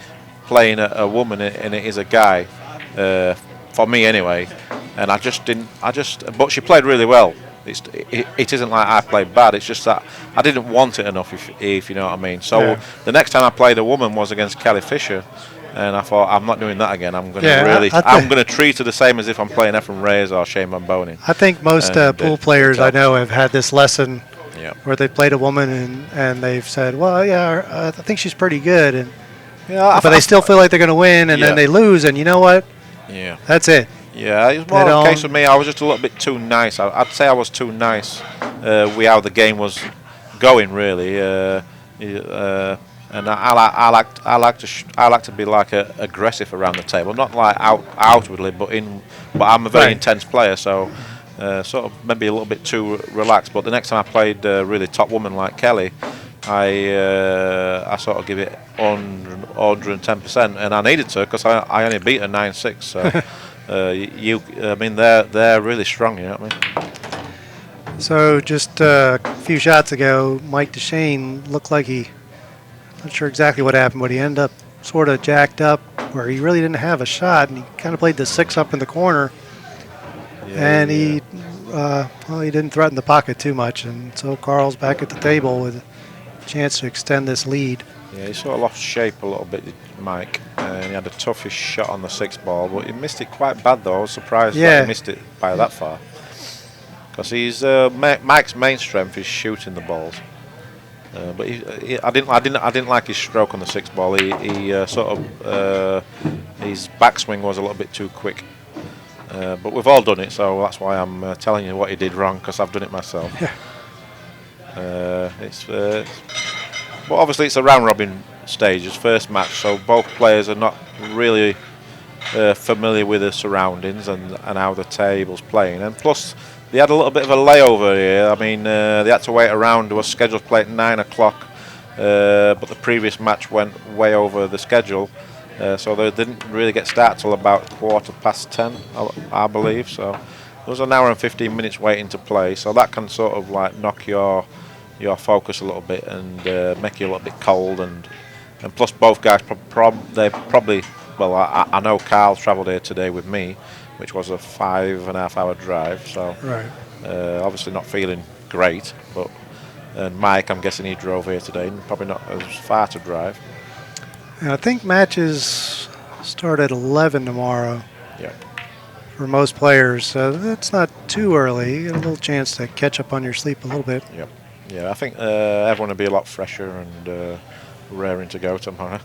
playing a woman and it is a guy. For me anyway. And I just didn't. But she played really well. It isn't like I played bad. It's just that I didn't want it enough, if you know what I mean. So the next time I played a woman was against Kelly Fisher, and I thought, I'm not doing that again. I'm going to I'm going to treat her the same as if I'm playing Ephraim Reyes or Shane Van Bonin. I think most pool players I know have had this lesson where they played a woman and they've said, well, I think she's pretty good, and but they still feel like they're going to win, and then they lose, and you know what? Yeah. That's it. Yeah, it's more a case of me. I was just a little bit too nice. I'd say I was too nice with how the game was going, really. And I like to be like aggressive around the table, not like outwardly, but I'm a very intense player, so sort of maybe a little bit too relaxed. But the next time I played a really top woman like Kelly, I sort of give it 110%, and I needed to, because I only beat her 9-6. So. I mean, they're really strong, you know what I mean? So just a few shots ago, Mike Dechaine looked like not sure exactly what happened, but he ended up sort of jacked up where he really didn't have a shot, and he kind of played the 6 up in the corner, and he didn't threaten the pocket too much, and so Karl's back at the table with a chance to extend this lead. Yeah, he sort of lost shape a little bit, Mike, and he had the toughest shot on the 6 ball, but he missed it quite bad though. I was surprised that he missed it by that far, because Mike's main strength is shooting the balls. But I didn't like his stroke on the 6 ball. He sort of his backswing was a little bit too quick. But we've all done it, so that's why I'm telling you what he did wrong, because I've done it myself. But obviously it's a round robin stage, it's first match, so both players are not really familiar with the surroundings and how the table's playing. And plus, they had a little bit of a layover here. I mean, they had to wait around. It was scheduled to play at 9 o'clock, but the previous match went way over the schedule, so they didn't really get started till about 10:15, I believe. So there was an hour and 15 minutes waiting to play, so that can sort of like knock your focus a little bit and make you a little bit cold, and plus both guys I know Karl travelled here today with me, which was a 5.5 hour drive, so obviously not feeling great, but And Mike, I'm guessing he drove here today, and probably not as far to drive. And I think matches start at 11 tomorrow. Yeah. For most players, so that's not too early. You get a little chance to catch up on your sleep a little bit. Yep. Yeah, I think everyone will be a lot fresher and raring to go tomorrow.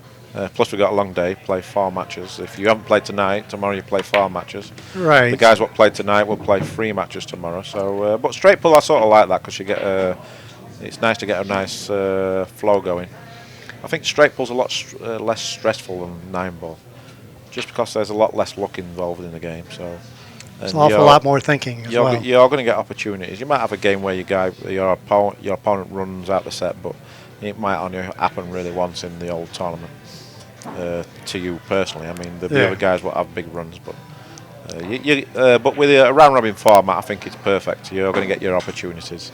Plus, we've got a long day, play 4 matches. If you haven't played tonight, tomorrow you play 4 matches. Right. The guys what played tonight will play 3 matches tomorrow. So, but straight pull, I sort of like that because you get it's nice to get a nice flow going. I think straight pull's a lot less stressful than 9-ball, just because there's a lot less luck involved in the game. So. It's an awful lot more thinking as well. You're going to get opportunities. You might have a game where your opponent runs out the set, but it might only happen really once in the old tournament. To you personally, I mean, the other guys will have big runs, but but with a round robin format, I think it's perfect. You're going to get your opportunities.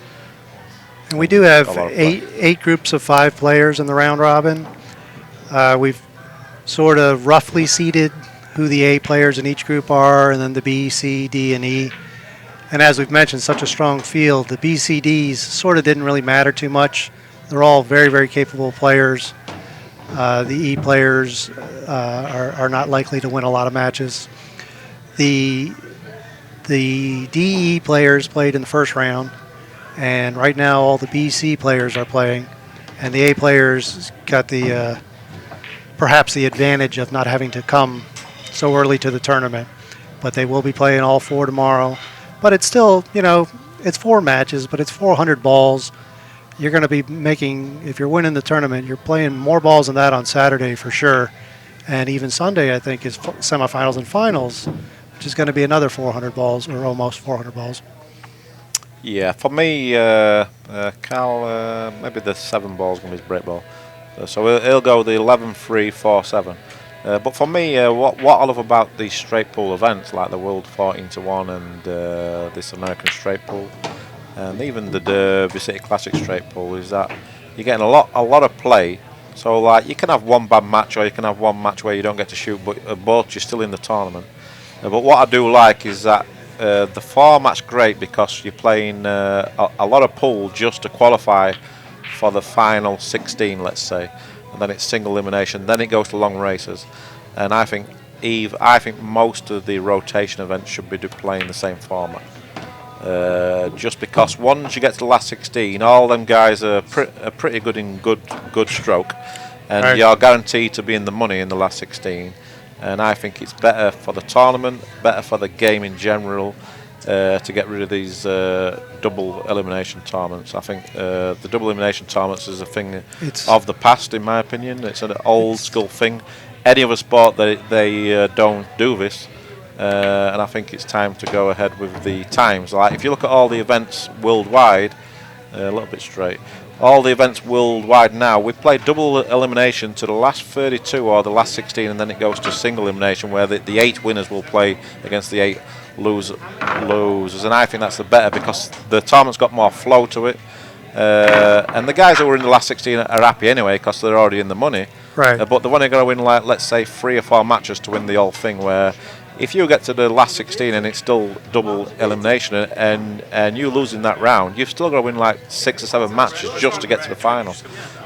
And we do have eight groups of 5 players in the round robin. We've sort of roughly seeded who the A players in each group are, and then the B, C, D, and E. And as we've mentioned, such a strong field, the B, C, Ds sort of didn't really matter too much. They're all very, very capable players. The E players are not likely to win a lot of matches. The DE players played in the first round, and right now all the BC players are playing, and the A players got the perhaps the advantage of not having to come so early to the tournament. But they will be playing all 4 tomorrow. But it's still, it's 4 matches, but it's 400 balls. You're going to be making, if you're winning the tournament, you're playing more balls than that on Saturday for sure. And even Sunday, I think, is semifinals and finals, which is going to be another 400 balls, or almost 400 balls. Yeah, for me, Karl, maybe the 7 ball is going to be his break ball. So he'll go the 11-3, 4-7. But for me, what I love about these straight pool events, like the World 14-1 and this American straight pool, and even the Derby City Classic straight pool, is that you're getting a lot of play. So like you can have one bad match, or you can have one match where you don't get to shoot, but both you're still in the tournament. But what I do like is that the format's great because you're playing a lot of pool just to qualify for the final 16, let's say, and then it's single elimination. Then it goes to long races, and I think most of the rotation events should be playing the same format. Just because once you get to the last 16, all them guys are pretty good in good stroke, and you're guaranteed to be in the money in the last 16. And I think it's better for the tournament, better for the game in general, to get rid of these double elimination tournaments. I think the double elimination tournaments is a thing of the past, in my opinion. It's an old school thing. Any other sport, they don't do this. And I think it's time to go ahead with the times. Like if you look at all the events worldwide, a little bit straight, all the events worldwide now, we play double elimination to the last 32 or the last 16, and then it goes to single elimination where the 8 winners will play against the 8 losers. And I think that's the better because the tournament's got more flow to it. And the guys that were in the last 16 are happy anyway because they're already in the money. Right. But they want to go in, like, let's say 3 or 4 matches to win the whole thing, where if you get to the last 16 and it's still double elimination and you lose in that round, you've still got to win like 6 or 7 matches just to get to the final.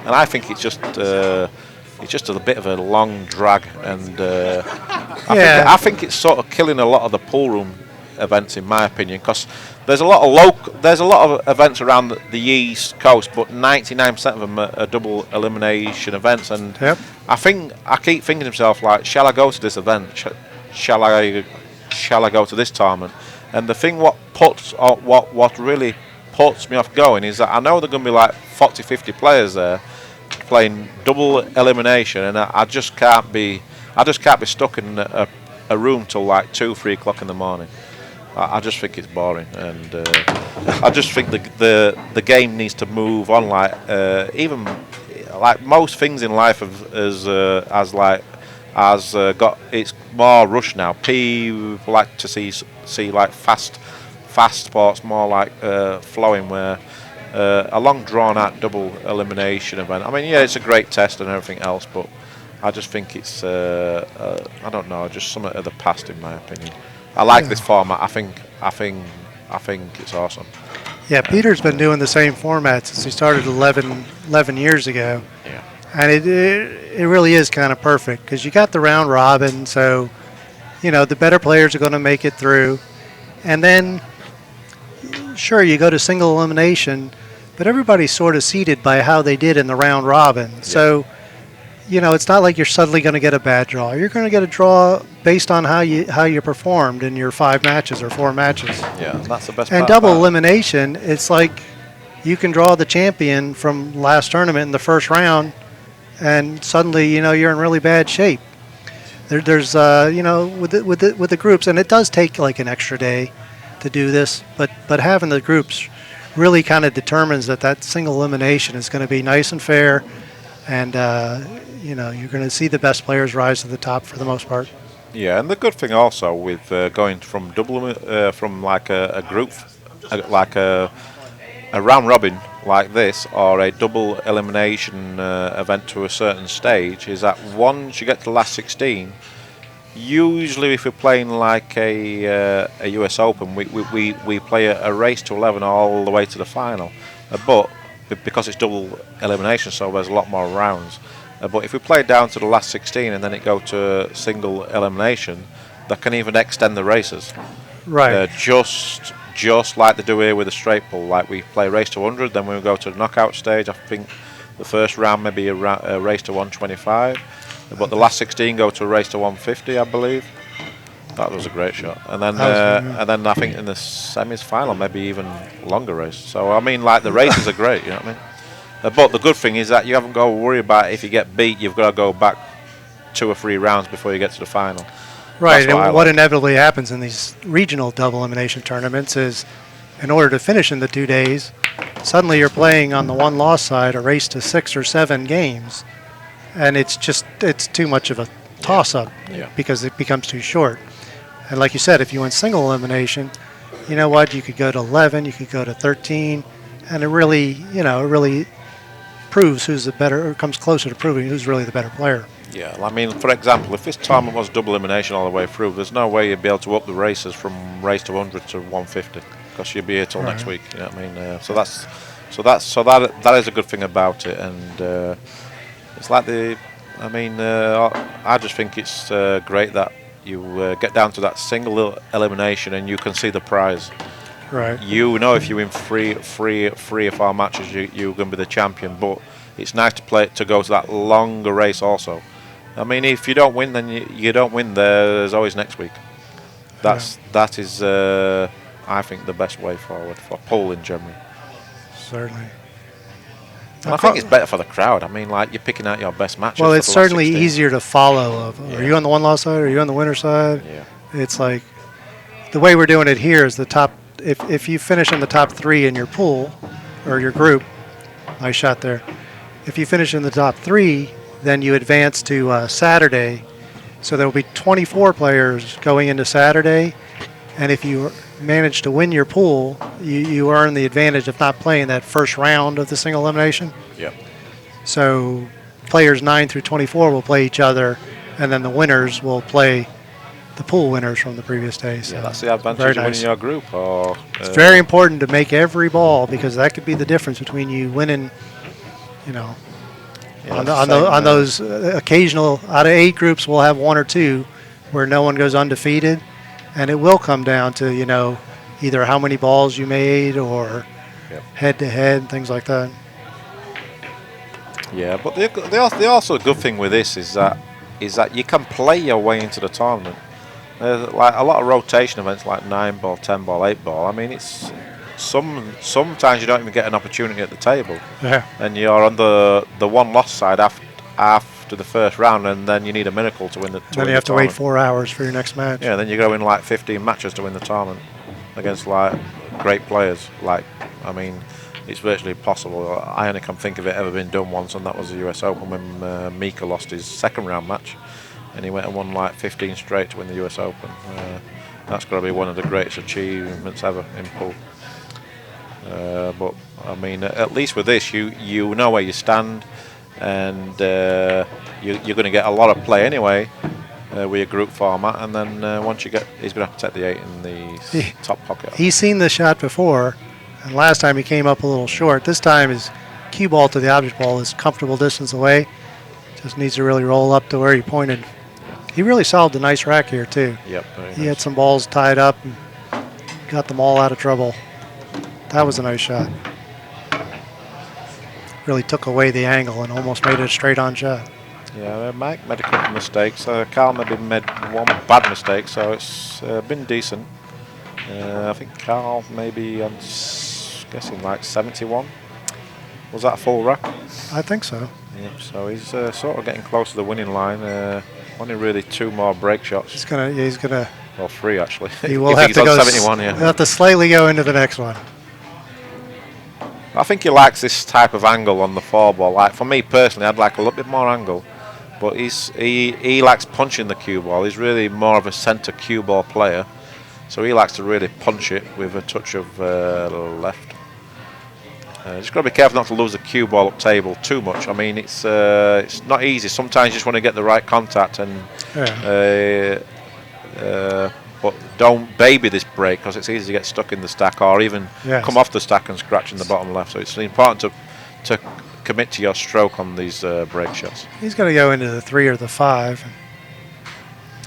And I think it's just a bit of a long drag, and I think it's sort of killing a lot of the pool room events, in my opinion, because there's a lot of events around the East Coast, but 99% of them are double elimination events. And I keep thinking to myself, like, shall I go to this event? Shall I go to this tournament? And the thing what really puts me off going is that I know they're going to be like 40-50 players there playing double elimination, and I just can't be stuck in a room till like 2-3 o'clock in the morning. I just think it's boring, and I just think the game needs to move on. Like even like most things in life has got it's more rush now. People like to see like fast sports, more like flowing, where a long drawn out double elimination event. I mean, yeah, it's a great test and everything else, but I just think it's I don't know, just something of the past, in my opinion. I like this format. I think it's awesome. Yeah, Peter's been doing the same format since he started 11 years ago. Yeah. And it really is kind of perfect because you got the round robin, so the better players are going to make it through. And then, sure, you go to single elimination, but everybody's sort of seeded by how they did in the round robin. Yeah. So, it's not like you're suddenly going to get a bad draw. You're going to get a draw based on how you performed in your 5 matches or 4 matches. Yeah, that's the best part. And double elimination, it's like you can draw the champion from last tournament in the first round, and suddenly, you're in really bad shape. There's with the groups, and it does take like an extra day to do this, but having the groups really kind of determines that single elimination is going to be nice and fair, and you're going to see the best players rise to the top for the most part. Yeah, and the good thing also with going from from like a group, like a round robin like this, or a double elimination event to a certain stage, is that once you get to the last 16, usually if we're playing like a US Open, we play a race to 11 all the way to the final. But because it's double elimination, so there's a lot more rounds. But if we play down to the last 16 and then it go to single elimination, that can even extend the races. Right. Just like they do here with the straight pull. Like we play race to 100, then we go to the knockout stage. I think the first round maybe a race to 125, but the last 16 go to a race to 150, I believe. That was a great shot. And then I think in the semis final maybe even longer race. So I mean, like the races are great. You know what I mean? But the good thing is that you haven't got to worry about if you get beat, you've got to go back 2 or 3 rounds before you get to the final. Right, and what inevitably happens in these regional double elimination tournaments is, in order to finish in the 2 days, suddenly you're playing on the one-loss side a race to 6 or 7 games, and it's too much of a toss-up because it becomes too short. And like you said, if you went single elimination, you know what, you could go to 11, you could go to 13, and it really proves who's the better, or comes closer to proving who's really the better player. Yeah, I mean, for example, if this tournament was double elimination all the way through, there's no way you'd be able to up the races from race to 100 to 150 because you'd be here till next week. You know what I mean? So that is a good thing about it, and it's like I just think it's great that you get down to that single elimination and you can see the prize. Right. If you win three or 4 matches, you're going to be the champion. But it's nice to go to that longer race also. I mean, if you don't win, then you don't win. There's always next week. That is, I think, the best way forward for pool in general. Certainly. And I think it's better for the crowd. I mean, like you're picking out your best matches. Well, it's certainly easier to follow. Are you on the one-loss side? Are you on the winner side? Yeah. It's like the way we're doing it here is the top. If you finish in the top 3 in your pool or your group, nice shot there. If you finish in the top 3, then you advance to Saturday. So there will be 24 players going into Saturday, and if you manage to win your pool, you earn the advantage of not playing that first round of the single elimination. Yep. So players 9 through 24 will play each other, and then the winners will play the pool winners from the previous day. So that's the advantage of winning your group. It's very important to make every ball, because that could be the difference between you winning, on those occasional, out of 8 groups, we'll have 1 or 2 where no one goes undefeated, and it will come down to, either how many balls you made or head-to-head, things like that. Yeah, but the also good thing with this is that you can play your way into the tournament. Like a lot of rotation events, like 9-ball, 10-ball, 8-ball. I mean, it's sometimes you don't even get an opportunity at the table. Yeah. And you're on the one-loss side after the first round, and then you need a miracle to win the. Then you have to wait 4 hours for your next match. Yeah, then you go in like 15 matches to win the tournament against like great players. Like, I mean, it's virtually impossible. I only can think of it ever been done once, and that was the US Open when Mika lost his second round match. And he went and won like 15 straight to win the US Open. That's got to be one of the greatest achievements ever in pool. But I mean, at least with this, you know where you stand, and you're going to get a lot of play anyway with your group format. And then once you get, he's going to have to take the 8 in the top pocket. He's seen the shot before, And last time he came up a little short. This time his cue ball to the object ball is comfortable distance away. Just needs to really roll up to where he pointed. He really solved a nice rack here too. Yep. He had some balls tied up and got them all out of trouble. That was a nice shot. Really took away the angle and almost made it a straight-on shot. Yeah, Mike made a couple of mistakes. Karl maybe made one bad mistake, so it's been decent. I think Karl maybe, I'm guessing like 71. Was that a full rack? I think so. Yep, so he's sort of getting close to the winning line. Only really 2 more break shots. He's gonna. Well, 3 actually. He will If have he's to on go. 71, yeah. He'll have to slightly go into the next one. I think he likes this type of angle on the 4 ball. Like for me personally, I'd like a little bit more angle, but he likes punching the cue ball. He's really more of a centre cue ball player, so he likes to really punch it with a touch of left. Just got to be careful not to lose the cue ball up table too much. I mean, it's not easy. Sometimes you just want to get the right contact, and but don't baby this break because it's easy to get stuck in the stack or even come off the stack and scratch in the bottom left. So it's important to commit to your stroke on these break shots. He's going to go into the 3 or the 5.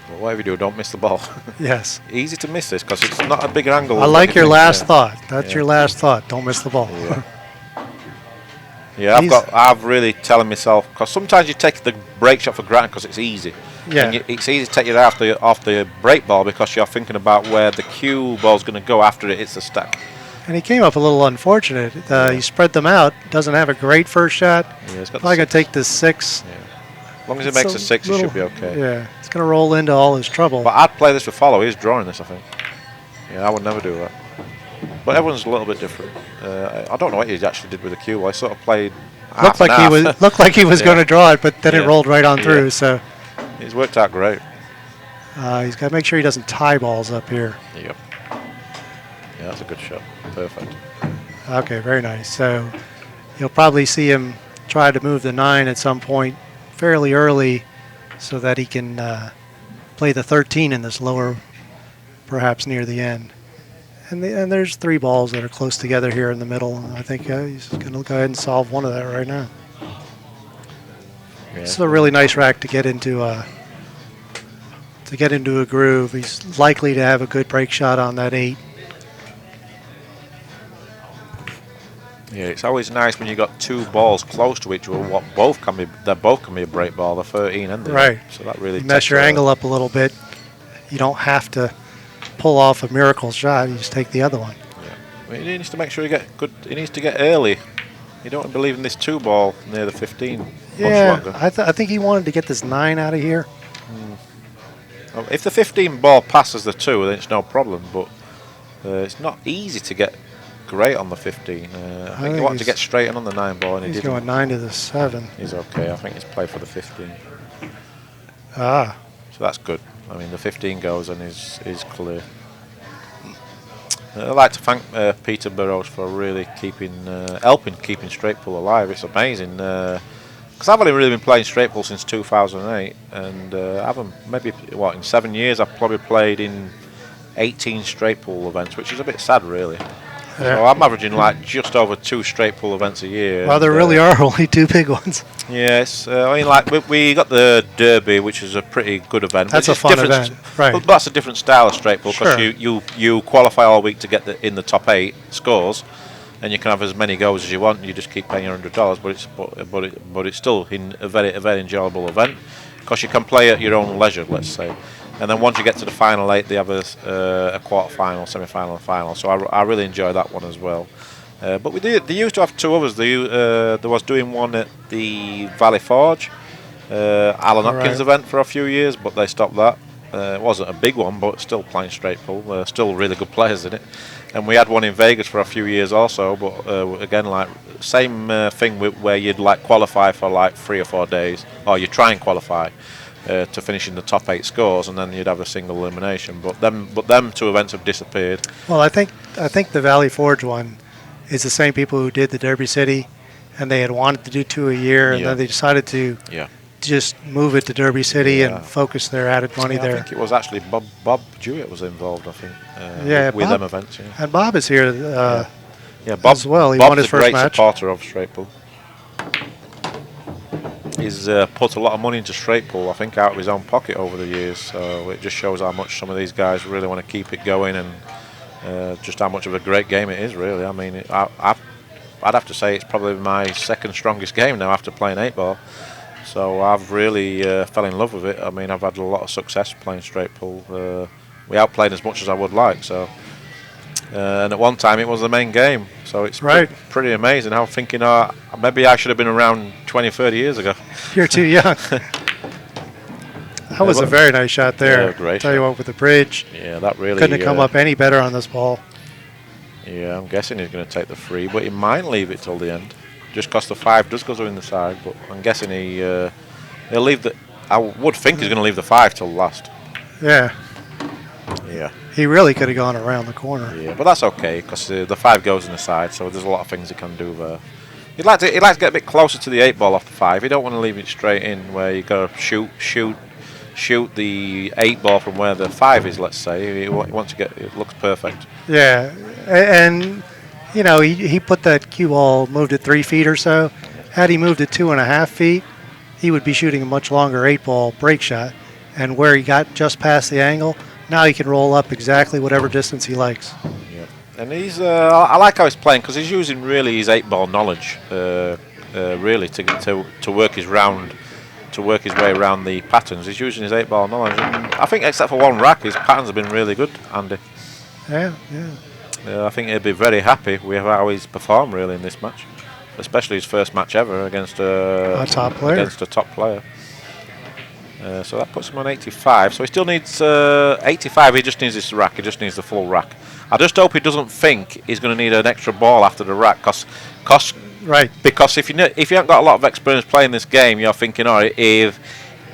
Well, whatever you do, don't miss the ball. Yes. Easy to miss this because it's not a big angle. I like your last thought. That's your last thought. Don't miss the ball. Yeah, I've really telling myself because sometimes you take the break shot for granted because it's easy. Yeah. And it's easy to take it off the break ball because you're thinking about where the cue ball's going to go after it hits the stack. And he came up a little unfortunate. He spread them out. Doesn't have a great first shot. Yeah, he's got probably going to take the 6. Yeah. As long as he makes a 6, he should be okay. Yeah, it's going to roll into all his trouble. But I'd play this with follow. He's drawing this, I think. Yeah, I would never do that. But everyone's a little bit different. I don't know what he actually did with the cue ball. He sort of played. Looked like he was going to draw it, but then it rolled right on through. So he's worked out great. He's got to make sure he doesn't tie balls up here. Yep. Yeah, that's a good shot. Perfect. Okay, very nice. So you'll probably see him try to move the 9 at some point fairly early so that he can play the 13 in this lower, perhaps near the end. And there's 3 balls that are close together here in the middle. And I think he's going to go ahead and solve one of that right now. Yeah. It's a really nice rack to get into a groove. He's likely to have a good break shot on that 8. Yeah, it's always nice when you got 2 balls close to each other. That both can be a break ball, the 13 and the 8. So that really mess your angle up a little bit. You don't have to pull off a miracle shot. You just take the other one. Yeah, well, he needs to make sure you get good. He needs to get early. You don't want to be leaving this 2 ball near the 15. Yeah, much longer. I think he wanted to get this 9 out of here. Well, if the 15 ball passes the 2, then it's no problem. But it's not easy to get great on the 15. I think he wanted to get straight in on the 9 ball, and he he's didn't. Going 9 to the 7. He's okay. I think he's played for the 15. Ah. So that's good. I mean, the 15 goes and is clear. I'd like to thank Peter Burrows for really helping keeping straight pull alive. It's amazing because I've only really been playing straight pull since 2008, and I haven't in 7 years I've probably played in 18 straight pull events, which is a bit sad, really. Yeah. So I'm averaging like just over 2 straight pull events a year. Well, there really are only 2 big ones. Yes, I mean, like we got the Derby, which is a pretty good event. That's a fun event, right? But that's a different style of straight pull because you qualify all week to get in the top 8 scores, and you can have as many goes as you want. And you just keep paying your $100, but it's still a very enjoyable event because you can play at your own leisure, let's say. And then once you get to the final 8, they have a quarter-final, semi-final, and final. So I really enjoy that one as well. But they used to have 2 others. There was doing one at the Valley Forge, Alan Hopkins event for a few years, but they stopped that. It wasn't a big one, but still playing straight pull. Still really good players in it. And we had one in Vegas for a few years also, but again, like same thing where you'd like qualify for like 3 or 4 days, or you try and qualify. To finish in the top 8 scores, and then you'd have a single elimination. But them 2 events have disappeared. Well, I think the Valley Forge one is the same people who did the Derby City, and they had wanted to do 2 a year, and then they decided to just move it to Derby City and focus their added money there. I think it was actually Bob Jewett was involved. I think. With Bob, them events. Yeah. And Bob is here Yeah, Bob, as well. He Bob's won his a first great match. supporter of straight pull. He's put a lot of money into straight pull, I think, out of his own pocket over the years. So it just shows how much some of these guys really want to keep it going, and just how much of a great game it is, really. I mean, I'd have to say it's probably my second strongest game now after playing 8-ball. So I've really fell in love with it. I mean, I've had a lot of success playing straight pull. We outplayed as much as I would like. So, and at one time it was the main game. So it's pretty amazing. I'm thinking, maybe I should have been around 20, 30 years ago. You're too young. That was a very nice shot there. Yeah, great. Tell you what, with the bridge. Yeah, that really couldn't have come up any better on this ball. Yeah, I'm guessing he's going to take the 3, but he might leave it till the end. Just because the 5 does go in the side, but I'm guessing he'll leave the. I would think he's going to leave the 5 till last. Yeah. Yeah. He really could have gone around the corner. Yeah, but that's okay because the 5 goes in the side, so there's a lot of things he can do there. He'd like to get a bit closer to the 8-ball off the 5. You don't want to leave it straight in where you got to shoot the 8-ball from where the 5 is. Let's say you want to get it looks perfect. Yeah, and you know he put that cue ball, moved it 3 feet or so. Had he moved it 2.5 feet, he would be shooting a much longer 8-ball break shot. And where he got just past the angle, now he can roll up exactly whatever distance he likes. Yeah, and he's I like how he's playing because he's using really his 8-ball knowledge, really to work his round. To work his way around the patterns. He's using his 8-ball knowledge. And I think except for one rack, his patterns have been really good, Andy. Yeah. I think he'll be very happy with how he's performed really in this match, especially his first match ever against a top player. So that puts him on 85. So he still needs 85. He just needs this rack. He just needs the full rack. I just hope he doesn't think he's going to need an extra ball after the rack, because if you haven't got a lot of experience playing this game, you're thinking, all right, if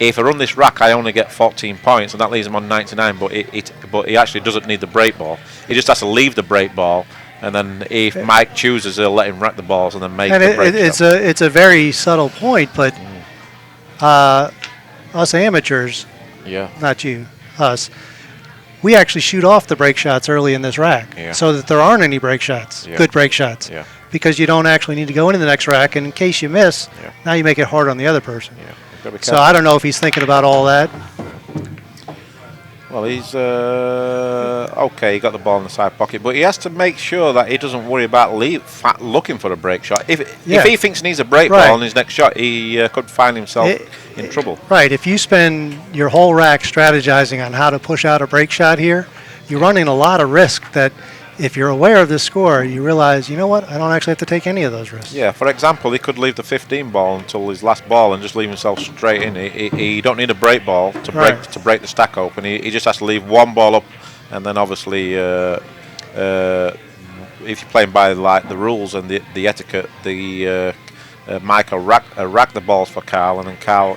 I run this rack, I only get 14 points, and that leaves him on 99. But he actually doesn't need the break ball. He just has to leave the break ball, and then if Mike chooses, he'll let him rack the balls and then make the break shot. It's a very subtle point, but us amateurs, not you, us, we actually shoot off the break shots early in this rack, so that there aren't any break shots, good break shots. Yeah. Because you don't actually need to go into the next rack, and in case you miss, now you make it hard on the other person. So I don't know if he's thinking about all that. Well, he's okay. He got the ball in the side pocket, but he has to make sure that he doesn't worry about looking for a break shot. If he thinks he needs a break ball in his next shot, he could find himself in trouble. Right. If you spend your whole rack strategizing on how to push out a break shot here, you're running a lot of risk that. If you're aware of the score, you realize, you know what, I don't actually have to take any of those risks. Yeah, for example, he could leave the 15 ball until his last ball and just leave himself straight in. He don't need a break ball to break the stack open. He just has to leave one ball up, and then obviously, if you're playing by like the rules and the etiquette, Mike will rack the balls for Karl, and then Karl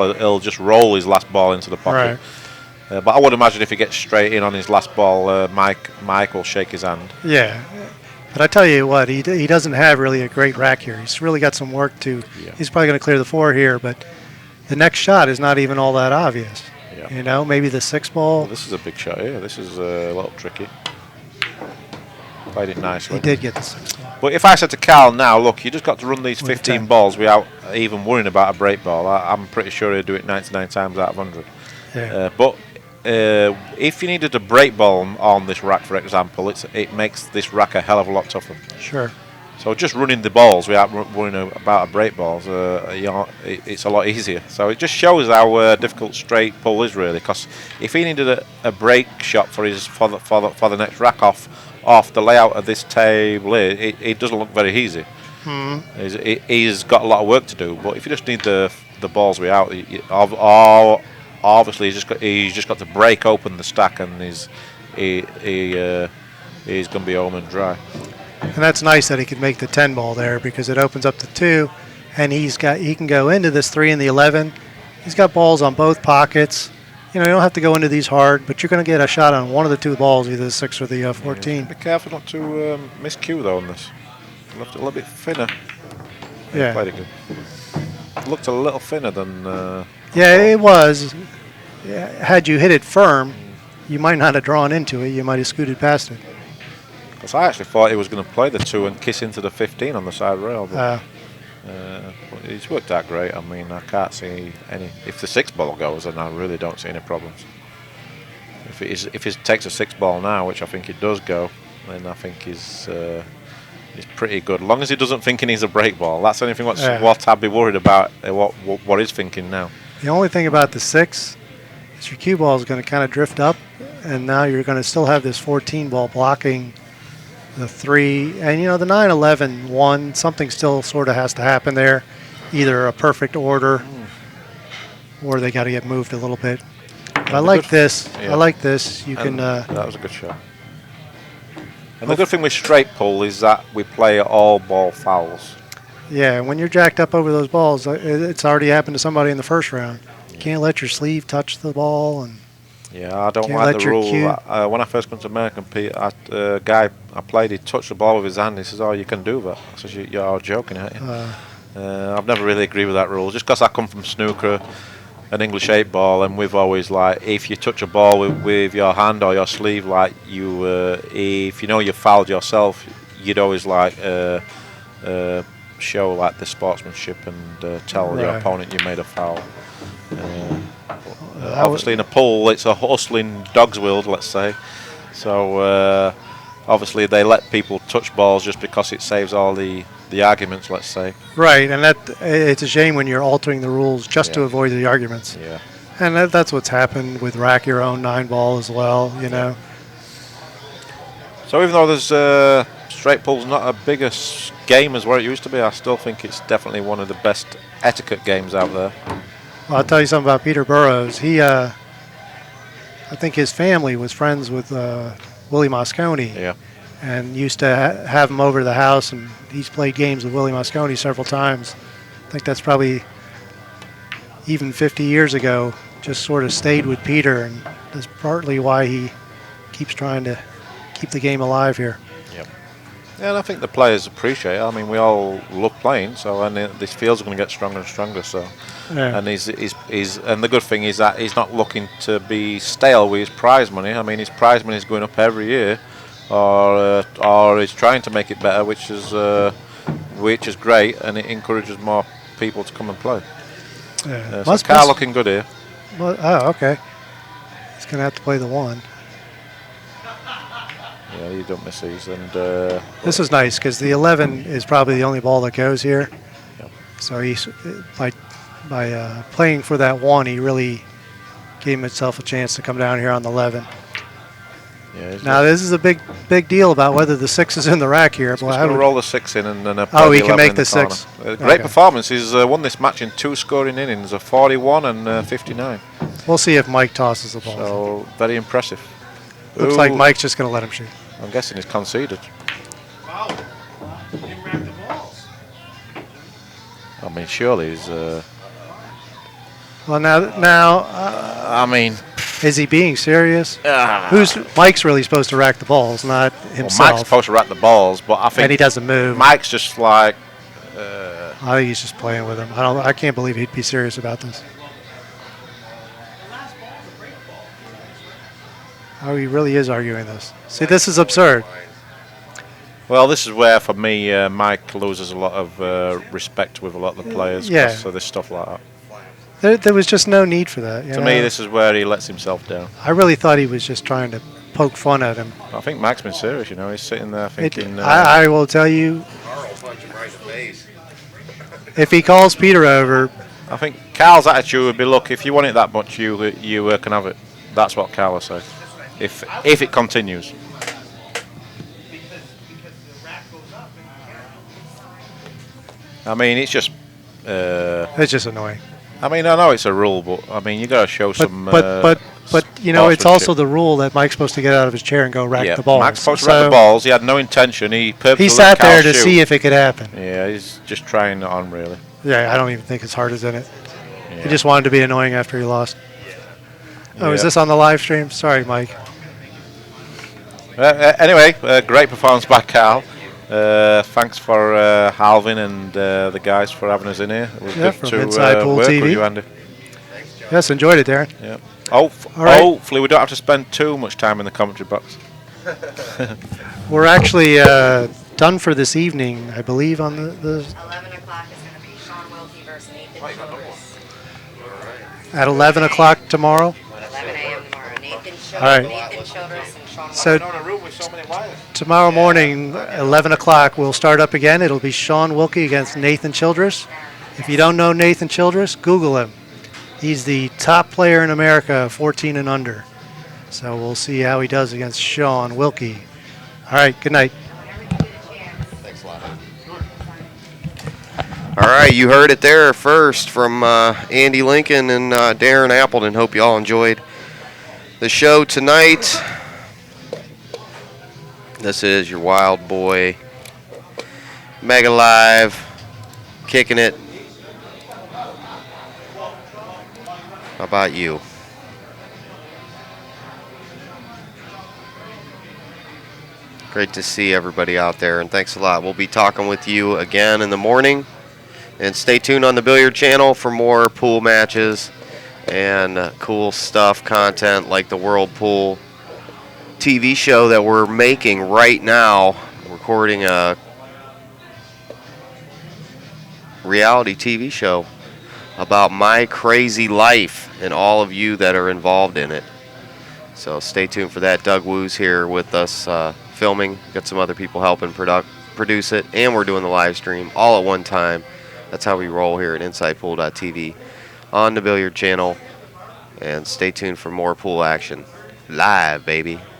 will just roll his last ball into the pocket. Right. But I would imagine if he gets straight in on his last ball, Mike will shake his hand. Yeah. But I tell you what, he doesn't have really a great rack here. He's really got some work to. Yeah. He's probably going to clear the 4 here, but the next shot is not even all that obvious. Yeah. You know, maybe the 6-ball. Well, this is a big shot here. This is a little tricky. Played it nicely. He did get the 6-ball. But if I said to Karl now, look, you just got to run these 15 balls without even worrying about a break ball, I'm pretty sure he'll do it 99 times out of 100. Yeah. But if you needed a break ball on this rack, for example, it makes this rack a hell of a lot tougher. Sure. So just running the balls without worrying about a break balls, it's a lot easier. So it just shows how difficult straight pull is really. Because if he needed a break shot for the next rack off the layout of this table, it doesn't look very easy. He's got a lot of work to do. But if you just need the balls without, obviously he's just got to break open the stack, and he's going to be home and dry. And that's nice that he could make the 10-ball there, because it opens up to 2, and he can go into this 3 and the 11. He's got balls on both pockets. You know, you don't have to go into these hard, but you're going to get a shot on one of the 2 balls, either the 6 or the 14. Be careful not to miss cue though on this. Left it a little bit thinner. Yeah. Played it good. It looked a little thinner than. Yeah, it was. Had you hit it firm, you might not have drawn into it. You might have scooted past it. Because I actually thought he was going to play the 2 and kiss into the 15 on the side rail. But it's worked out great. I mean, I can't see any. If the 6 ball goes, then I really don't see any problems. If he takes a 6 ball now, which I think it does go, then I think he's pretty good. As long as he doesn't think he needs a break ball. That's anything what I'd be worried about. What he's thinking now. The only thing about the 6 is your cue ball is going to kind of drift up, and now you're going to still have this 14 ball blocking the 3, and the 9, 11, 1. Something still sort of has to happen there, either a perfect order, or they got to get moved a little bit. But I like this. Yeah. I like this. You can. That was a good shot. And the good thing with straight pull is that we play all ball fouls. Yeah, when you're jacked up over those balls, it's already happened to somebody in the first round. You can't let your sleeve touch the ball, and yeah, I don't like the rule. When I first went to American, a guy I played, he touched the ball with his hand. He says, "Oh, you can do that." I says, "You're joking, aren't you?" I've never really agreed with that rule, just because I come from snooker, an English 8 ball, and we've always if you touch a ball with your hand or your sleeve, if you fouled yourself, you'd always show the sportsmanship and tell your opponent you made a foul. Obviously in a pool it's a hustling dog's world, let's say, so obviously they let people touch balls just because it saves all the arguments, let's say. Right, and it's a shame when you're altering the rules just to avoid the arguments. Yeah. And that's what's happened with Rack Your Own 9 ball as well, So even though there's straight pull's not a bigger game as what it used to be, I still think it's definitely one of the best etiquette games out there. Well, I'll tell you something about Peter Burrows. I think his family was friends with Willie Mosconi. Yeah. And used to have him over to the house, and he's played games with Willie Mosconi several times. I think that's probably even 50 years ago, just sort of stayed with Peter, and that's partly why he keeps trying to keep the game alive here. Yep. Yeah, and I think the players appreciate it. I mean, we all love playing, and this field's going to get stronger and stronger. So, and and the good thing is that he's not looking to be stale with his prize money. I mean, his prize money is going up every year, or he's trying to make it better, which is great, and it encourages more people to come and play. Yeah. So Karl looking good here. Well, oh, okay. He's going to have to play the 1. Yeah, you don't miss these. And this is nice because the 11 is probably the only ball that goes here. Yep. So he's by playing for that 1, he really gave himself a chance to come down here on the 11. Yeah, now this is a big deal about whether the 6 is in the rack here. He's going to roll the 6 in and then he can make the 6. Great performance. He's won this match in 2 scoring innings, a 41 and 59. We'll see if Mike tosses the ball. So very impressive. Looks like Mike's just going to let him shoot. I'm guessing he's conceded. Wow. You didn't rack the balls. I mean, surely he's... Well, now I mean... Is he being serious? Mike's really supposed to rack the balls, not himself. Well, Mike's supposed to rack the balls, but I think... And he doesn't move. Mike's just I think he's just playing with him. I can't believe he'd be serious about this. Oh, he really is arguing this. See, this is absurd. Well, this is where, for me, Mike loses a lot of respect with a lot of the players because of this stuff like that. There was just no need for that. To me, this is where he lets himself down. I really thought he was just trying to poke fun at him. I think Mike's been serious, He's sitting there thinking... I will tell you, if he calls Peter over... I think Karl's attitude would be, look, if you want it that much, you can have it. That's what Karl will say. If it continues. I mean, it's just... it's just annoying. I mean, I know it's a rule, but I mean, you got to show some. But it's also the rule that Mike's supposed to get out of his chair and go rack the balls. Mike's supposed to rack the balls. He had no intention. He sat there to see if it could happen. Yeah, he's just trying it on, really. Yeah, I don't even think his heart is in it. Yeah. He just wanted to be annoying after he lost. Oh, is this on the live stream? Sorry, Mike. Anyway, great performance by Karl. Thanks for Alvin and the guys for having us in here. It was good from to Inside Pool work TV. with you, Andy. Yes, enjoyed it, Darren. Yeah. Hopefully we don't have to spend too much time in the commentary box. We're actually done for this evening, I believe, on the 11 o'clock is going to be Sean Wilkie versus Nathan Childress. at 11 o'clock tomorrow. 11 a.m. tomorrow. All right. Nathan Childress and Sean So Wilkie. On a room with so many wires. tomorrow morning, 11 o'clock, we'll start up again. It'll be Sean Wilkie against Nathan Childress. If you don't know Nathan Childress, Google him. He's the top player in America, 14 and under. So we'll see how he does against Sean Wilkie. All right, good night. Thanks a lot. All right, you heard it there first from Andy Lincoln and Darren Appleton. Hope you all enjoyed the show tonight. This is your Wild Boy Mega Live, kicking it. How about you? Great to see everybody out there, and thanks a lot. We'll be talking with you again in the morning. And stay tuned on the Billiard Channel for more pool matches and cool stuff, content like the World Pool TV show that we're making right now. Recording a reality TV show about my crazy life and all of you that are involved in it. So stay tuned for that. Doug Woo's here with us filming. Got some other people helping produce it, and we're doing the live stream all at one time. That's how we roll here at InsidePool.tv on the Billiard Channel. And stay tuned for more pool action. Live, baby.